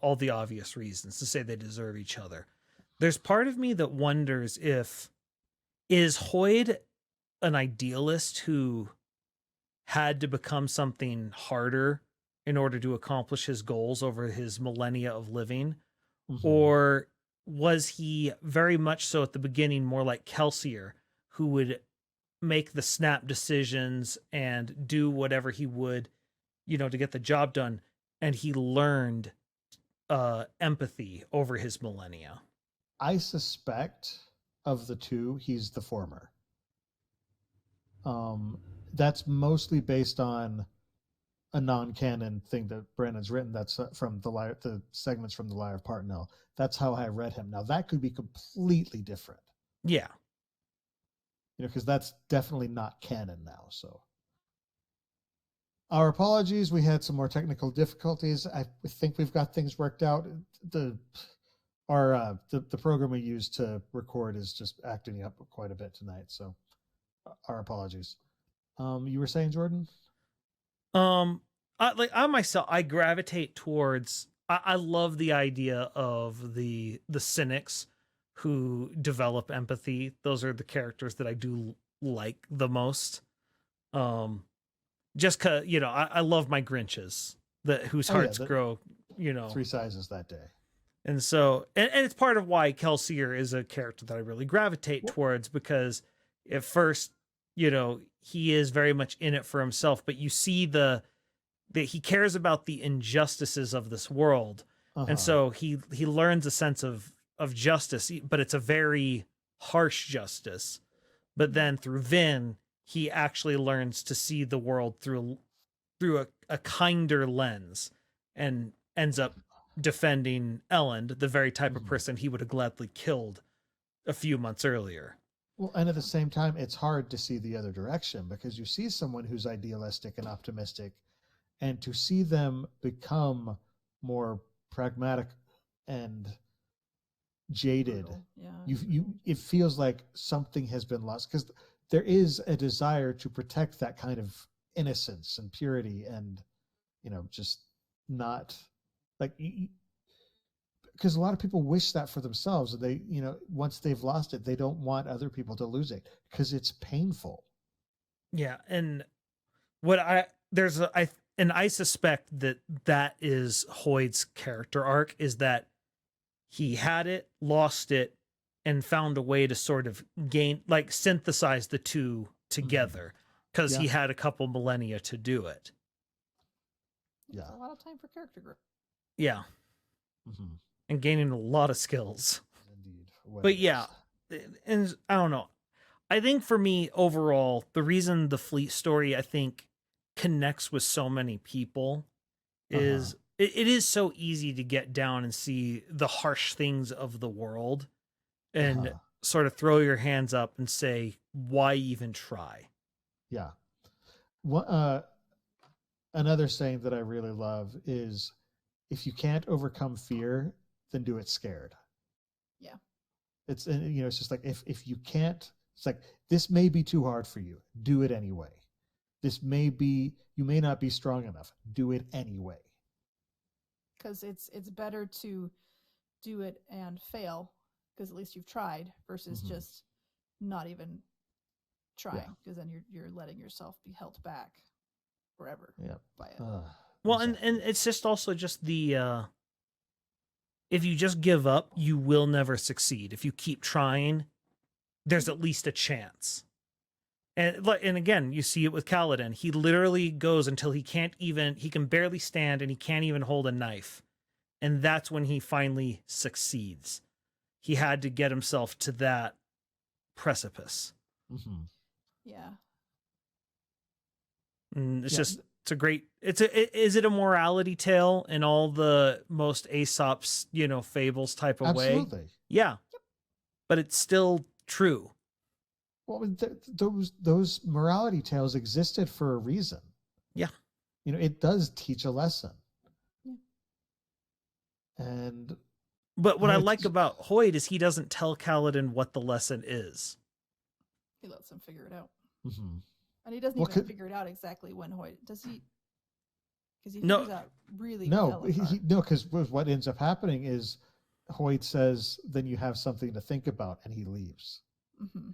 all the obvious reasons to say they deserve each other. There's part of me that wonders is Hoyd an idealist who had to become something harder in order to accomplish his goals over his millennia of living? Mm-hmm. Or was he very much so at the beginning more like Kelsier, who would make the snap decisions and do whatever he would, to get the job done, and he learned empathy over his millennia? I suspect of the two, he's the former. That's mostly based on a non-canon thing that Brandon's written. That's from the segments from the Liar of Partinel. That's how I read him. Now that could be completely different. Yeah. Because that's definitely not canon now. So our apologies. We had some more technical difficulties. I think we've got things worked out. The program we use to record is just acting up quite a bit tonight. So our apologies. You were saying, Jordan? I gravitate towards. I love the idea of the cynics who develop empathy. Those are the characters that I do like the most. Just cause I love my Grinches whose hearts grow. 3 sizes that day. And so, and it's part of why Kelsier is a character that I really gravitate towards, because at first, he is very much in it for himself, but you see that he cares about the injustices of this world. Uh-huh. And so he learns a sense of justice, but it's a very harsh justice. But then through Vin, he actually learns to see the world through a kinder lens, and ends up defending Elend, the very type of person he would have gladly killed a few months earlier. Well, and at the same time, it's hard to see the other direction, because you see someone who's idealistic and optimistic, and to see them become more pragmatic and jaded, it feels like something has been lost, because there is a desire to protect that kind of innocence and purity, and just not like, because a lot of people wish that for themselves, and they once they've lost it, they don't want other people to lose it because it's painful. Yeah, and I suspect that is Hoyd's character arc, is that he had it, lost it, and found a way to sort of synthesize the two together, because he had a couple millennia to do it. Yeah, a lot of time for character growth. Yeah, and gaining a lot of skills. Indeed. But yeah, and I don't know. I think for me overall, the reason the Fleet story, I think, connects with so many people is it is so easy to get down and see the harsh things of the world and sort of throw your hands up and say, why even try? Yeah. Another saying that I really love is, if you can't overcome fear, then do it scared. Yeah. It's just like, if you can't, it's like, this may be too hard for you. Do it anyway. You may not be strong enough. Do it anyway. Because it's better to do it and fail, because at least you've tried, versus just not even trying, because then you're letting yourself be held back forever by it. Well, exactly. and it's just also just the if you just give up, you will never succeed. If you keep trying, there's at least a chance. And again, you see it with Kaladin. He literally goes until he can barely stand, and he can't even hold a knife. And that's when he finally succeeds. He had to get himself to that precipice. Yeah. And it's just, is it a morality tale in all the most Aesop's, fables type of way? Absolutely. Yeah. but it's still true. Well, those morality tales existed for a reason. Yeah. It does teach a lesson. Yeah. But what I like about Hoyd is he doesn't tell Kaladin what the lesson is. He lets him figure it out. Mm-hmm. And he doesn't even figure it out exactly when Hoyd does he. Because he figures out really no, because what ends up happening is Hoyt says, then you have something to think about, and he leaves. Mm-hmm.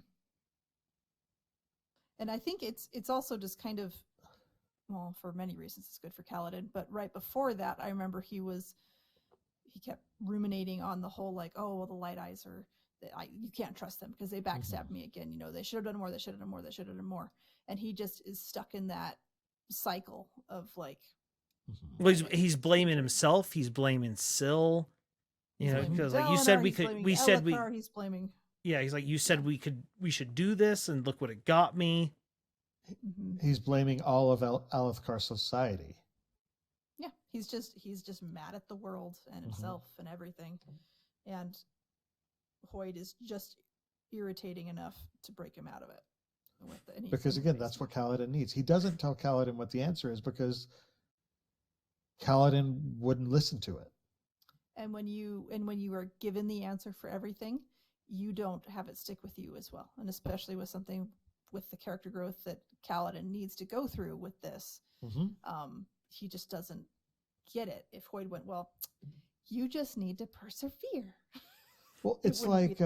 And I think it's also just kind of, well, for many reasons it's good for Kaladin, but right before that, I remember he kept ruminating on the whole, like, oh, well, the Light Eyes are, you can't trust them because they backstabbed me again. They should have done more, they should have done more, they should have done more. And he just is stuck in that cycle of like, well, he's blaming himself. He's blaming Syl. Because like you said, he's blaming. Yeah, he's like, you said we should do this, and look what it got me. He's blaming all of Alethkar society. Yeah, he's just mad at the world and himself and everything, and Hoyd is just irritating enough to break him out of it. Because again, that's what Kaladin needs. He doesn't tell Kaladin what the answer is because Kaladin wouldn't listen to it. And when you are given the answer for everything, you don't have it stick with you as well. And especially with something with the character growth that Kaladin needs to go through with this, he just doesn't get it. If Hoyd went, well, you just need to persevere. Well, it's like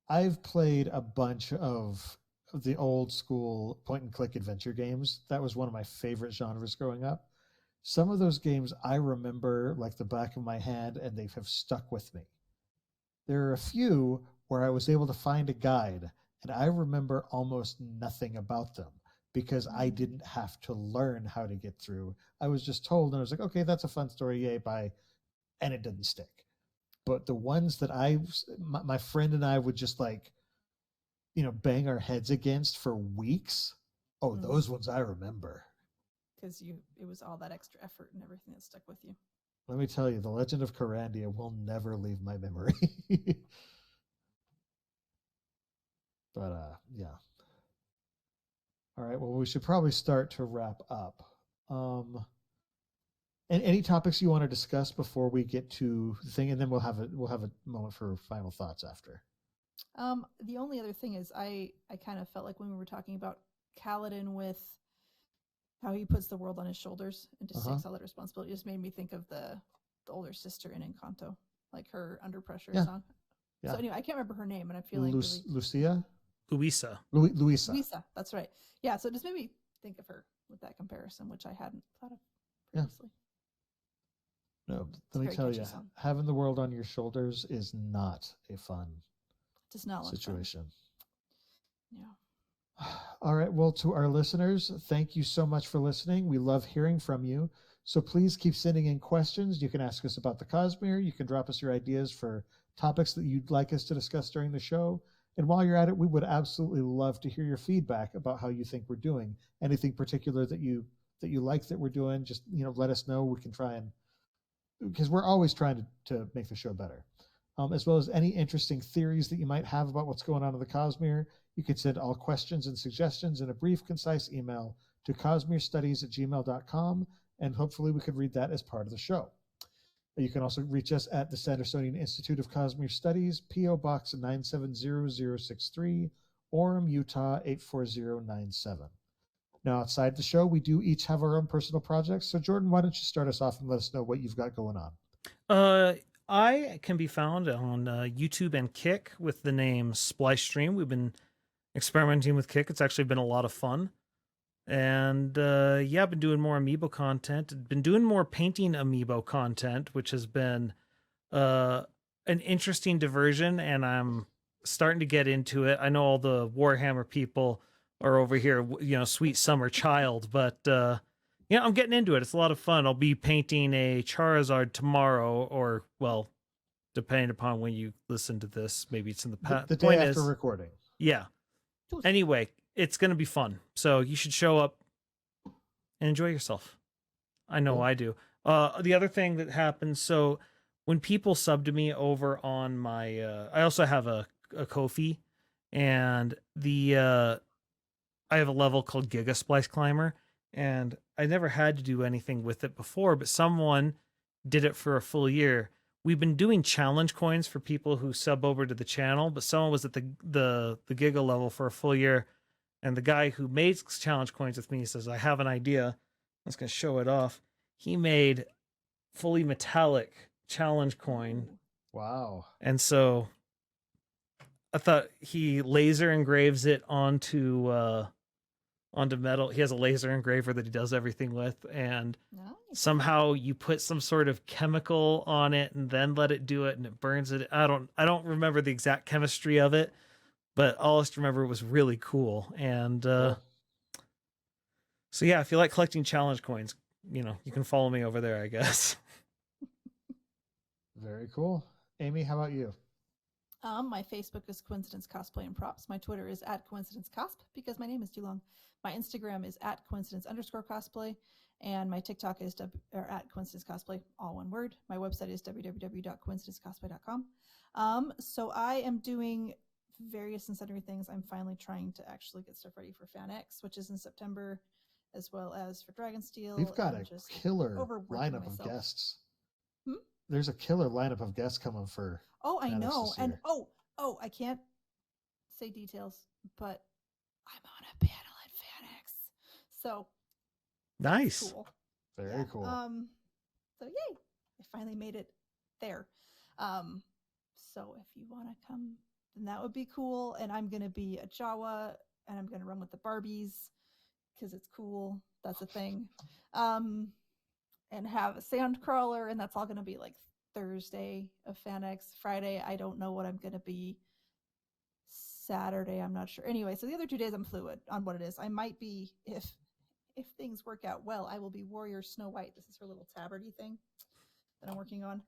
I've played a bunch of the old school point and click adventure games. That was one of my favorite genres growing up. Some of those games I remember like the back of my hand, and they have stuck with me. There are a few where I was able to find a guide, and I remember almost nothing about them because I didn't have to learn how to get through. I was just told, and I was like, okay, that's a fun story, yay, bye. And it didn't stick. But the ones that my friend and I would just like, bang our heads against for weeks. Oh, those ones I remember. Because it was all that extra effort and everything that stuck with you. Let me tell you, the Legend of Carandia will never leave my memory. But yeah. All right. Well, we should probably start to wrap up. And any topics you want to discuss before we get to the thing, and then we'll have a moment for final thoughts after. The only other thing is I kind of felt like when we were talking about Kaladin with how he puts the world on his shoulders and just takes all that responsibility, it just made me think of the older sister in Encanto, like her Under Pressure song. Yeah. So anyway, I can't remember her name, and I feel like Lucia? Luisa. Luisa, that's right. Yeah, so it just made me think of her with that comparison, which I hadn't thought of previously. Yeah. No, let me tell you, having the world on your shoulders is not a fun situation. Yeah. All right. Well, to our listeners, thank you so much for listening. We love hearing from you. So please keep sending in questions. You can ask us about the Cosmere. You can drop us your ideas for topics that you'd like us to discuss during the show. And while you're at it, we would absolutely love to hear your feedback about how you think we're doing. Anything particular that you like that we're doing, just let us know. We can try and, because we're always trying to make the show better. As well as any interesting theories that you might have about what's going on in the Cosmere. You can send all questions and suggestions in a brief, concise email to cosmerestudies@gmail.com, and hopefully we could read that as part of the show. You can also reach us at the Sandersonian Institute of Cosmere Studies, P.O. Box 970063, Orem, Utah 84097. Now, outside the show, we do each have our own personal projects. So, Jordan, why don't you start us off and let us know what you've got going on? I can be found on YouTube and Kick with the name Splice Stream. We've been experimenting with Kick. It's actually been a lot of fun. And I've been doing more amiibo content. Been doing more painting amiibo content, which has been an interesting diversion, and I'm starting to get into it. I know all the Warhammer people are over here, sweet summer child, but I'm getting into it. It's a lot of fun. I'll be painting a Charizard tomorrow, or, well, depending upon when you listen to this, maybe it's in the past. The day after recording. Yeah. Anyway, it's going to be fun. So you should show up and enjoy yourself. I know I do. The other thing that happens, so when people sub to me over on my, I also have a Ko-fi, and I have a level called Giga Splice Climber, and I never had to do anything with it before, but someone did it for a full year. We've been doing challenge coins for people who sub over to the channel, but someone was at the Giga level for a full year, and the guy who makes challenge coins with me says, I have an idea. I was going to show it off. He made fully metallic challenge coin. Wow. And so I thought he laser engraves it onto metal. He has a laser engraver that he does everything with, and somehow you put some sort of chemical on it and then let it do it, and it burns it. I don't remember the exact chemistry of it, but all I just remember was really cool. And so yeah, if you like collecting challenge coins, you can follow me over there, I guess. Very cool. Amy, how about you? My Facebook is Coincidence Cosplay and Props. My Twitter is @CoincidenceCosp because my name is too long. My Instagram is @coincidence_cosplay. And my TikTok is @CoincidenceCosplay, all one word. My website is www.coincidencecosplay.com. So I am doing various and sundry things. I'm finally trying to actually get stuff ready for FanX, which is in September, as well as for Dragonsteel. We've got a killer lineup of guests. There's a killer lineup of guests coming for. Oh, I know. And I can't say details, but I'm on a panel at FanX. So nice. Cool. Very cool. So yay. I finally made it there. So if you want to come, then that would be cool. And I'm gonna be a Jawa, and I'm gonna run with the Barbies because it's cool. That's a thing. And have a sand crawler, and that's all gonna be like Thursday of FanX. Friday, I don't know what I'm gonna be. Saturday, I'm not sure. Anyway, so the other 2 days I'm fluid on what it is. I might be, if things work out well, I will be Warrior Snow White. This is her little tabardy thing that I'm working on.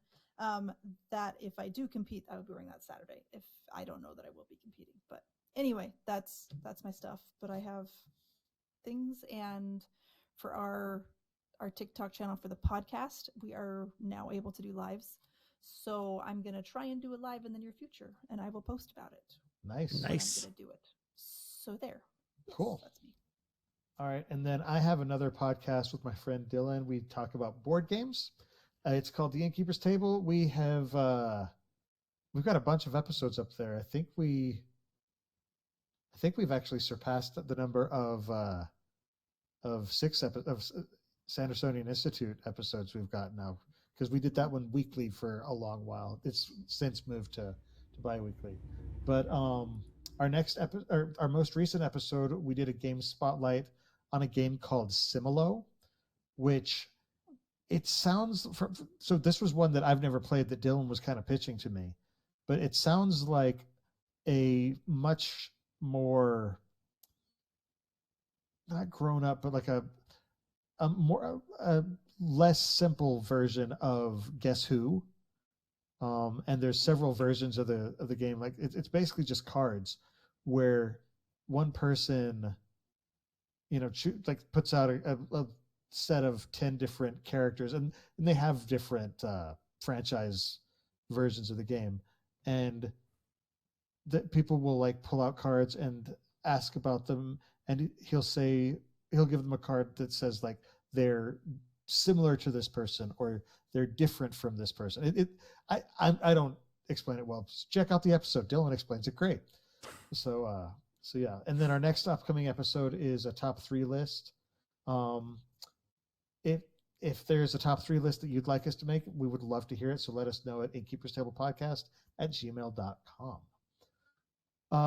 That if I do compete, I will be wearing that Saturday. If I don't know that I will be competing, but anyway, that's my stuff. But I have things, and for our TikTok channel for the podcast, we are now able to do lives. So I'm gonna try and do a live in the near future, and I will post about it. Nice. I'm gonna do it. So there. Cool. Yes, that's me. All right, and then I have another podcast with my friend Dylan. We talk about board games. It's called The Innkeeper's Table. We've got a bunch of episodes up there. I think we've actually surpassed the number of Sandersonian Institute episodes we've got now, because we did that one weekly for a long while. It's since moved to bi-weekly. But our most recent episode, we did a game spotlight on a game called Similo, which it sounds so this was one that I've never played that Dylan was kind of pitching to me, but it sounds like a much more, not grown up, but like a less simple version of Guess Who. And there's several versions of the game. Like it's basically just cards where one person, puts out a set of 10 different characters, and they have different franchise versions of the game, and that people will pull out cards and ask about them, and he'll give them a card that says they're similar to this person or they're different from this person. I don't explain it well. Just check out the episode. Dylan explains it great. So yeah. And then our next upcoming episode is a top 3 list. If there's a top 3 list that you'd like us to make, we would love to hear it. So let us know at innkeeperstablepodcast@gmail.com.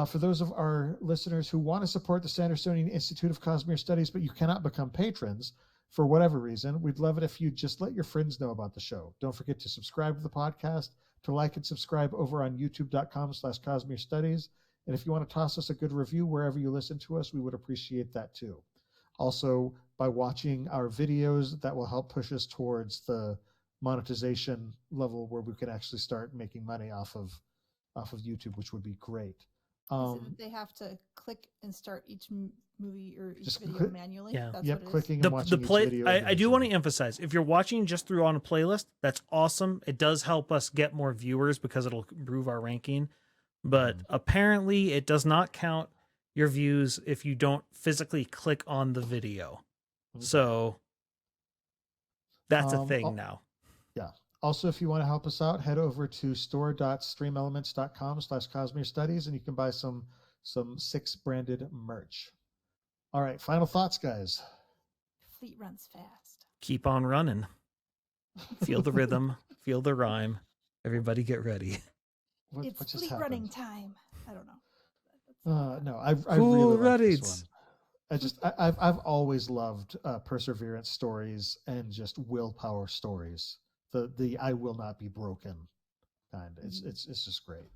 For those of our listeners who want to support the Sandersonian Institute of Cosmere Studies, but you cannot become patrons for whatever reason, we'd love it if you just let your friends know about the show. Don't forget to subscribe to the podcast, to like and subscribe over on youtube.com/Cosmere Studies. And if you want to toss us a good review wherever you listen to us, we would appreciate that too. Also, by watching our videos, that will help push us towards the monetization level where we can actually start making money off of YouTube, which would be great. So they have to click and start each movie or each Just video manually. yeah. That's Yep, what it clicking is. and watching The each play. video. I do want to emphasize, if you're watching just through on a playlist, that's awesome. It does help us get more viewers because it'll improve our ranking. But apparently, it does not count your views if you don't physically click on the video. So that's a thing now. Yeah. Also, if you want to help us out, head over to store.streamelements.com/Cosmere Studies, and you can buy some SICS branded merch. All right, final thoughts, guys. Fleet runs fast. Keep on running. Feel the rhythm. Feel the rhyme. Everybody get ready. What just fleet happened? Running time. I don't know. No, I Cool really like Reddits. this one. I've always loved perseverance stories and just willpower stories. The I will not be broken kind. It's just great.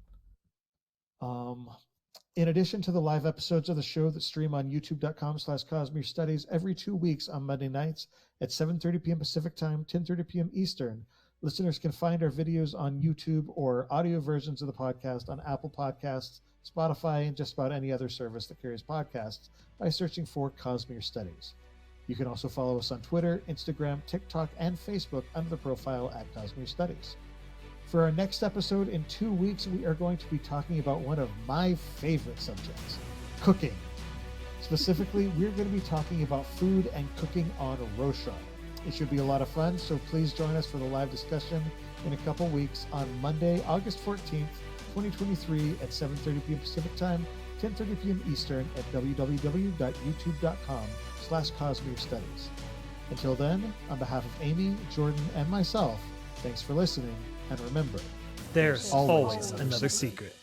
In addition to the live episodes of the show that stream on youtube.com/Cosmere Studies every 2 weeks on Monday nights at 7:30 p.m. Pacific Time, 10:30 p.m. Eastern, listeners can find our videos on YouTube or audio versions of the podcast on Apple Podcasts, Spotify, and just about any other service that carries podcasts by searching for Cosmere Studies. You can also follow us on Twitter, Instagram, TikTok, and Facebook under the profile at Cosmere Studies. For our next episode in 2 weeks, we are going to be talking about one of my favorite subjects, cooking. Specifically, we're going to be talking about food and cooking on Roshan. It should be a lot of fun, so please join us for the live discussion in a couple weeks on Monday, August 14th, 2023 at 7:30 p.m. Pacific Time, 10:30 p.m. Eastern at www.youtube.com/Cosmere Studies. Until then, on behalf of Amy, Jordan, and myself, thanks for listening, and remember, There's always another secret.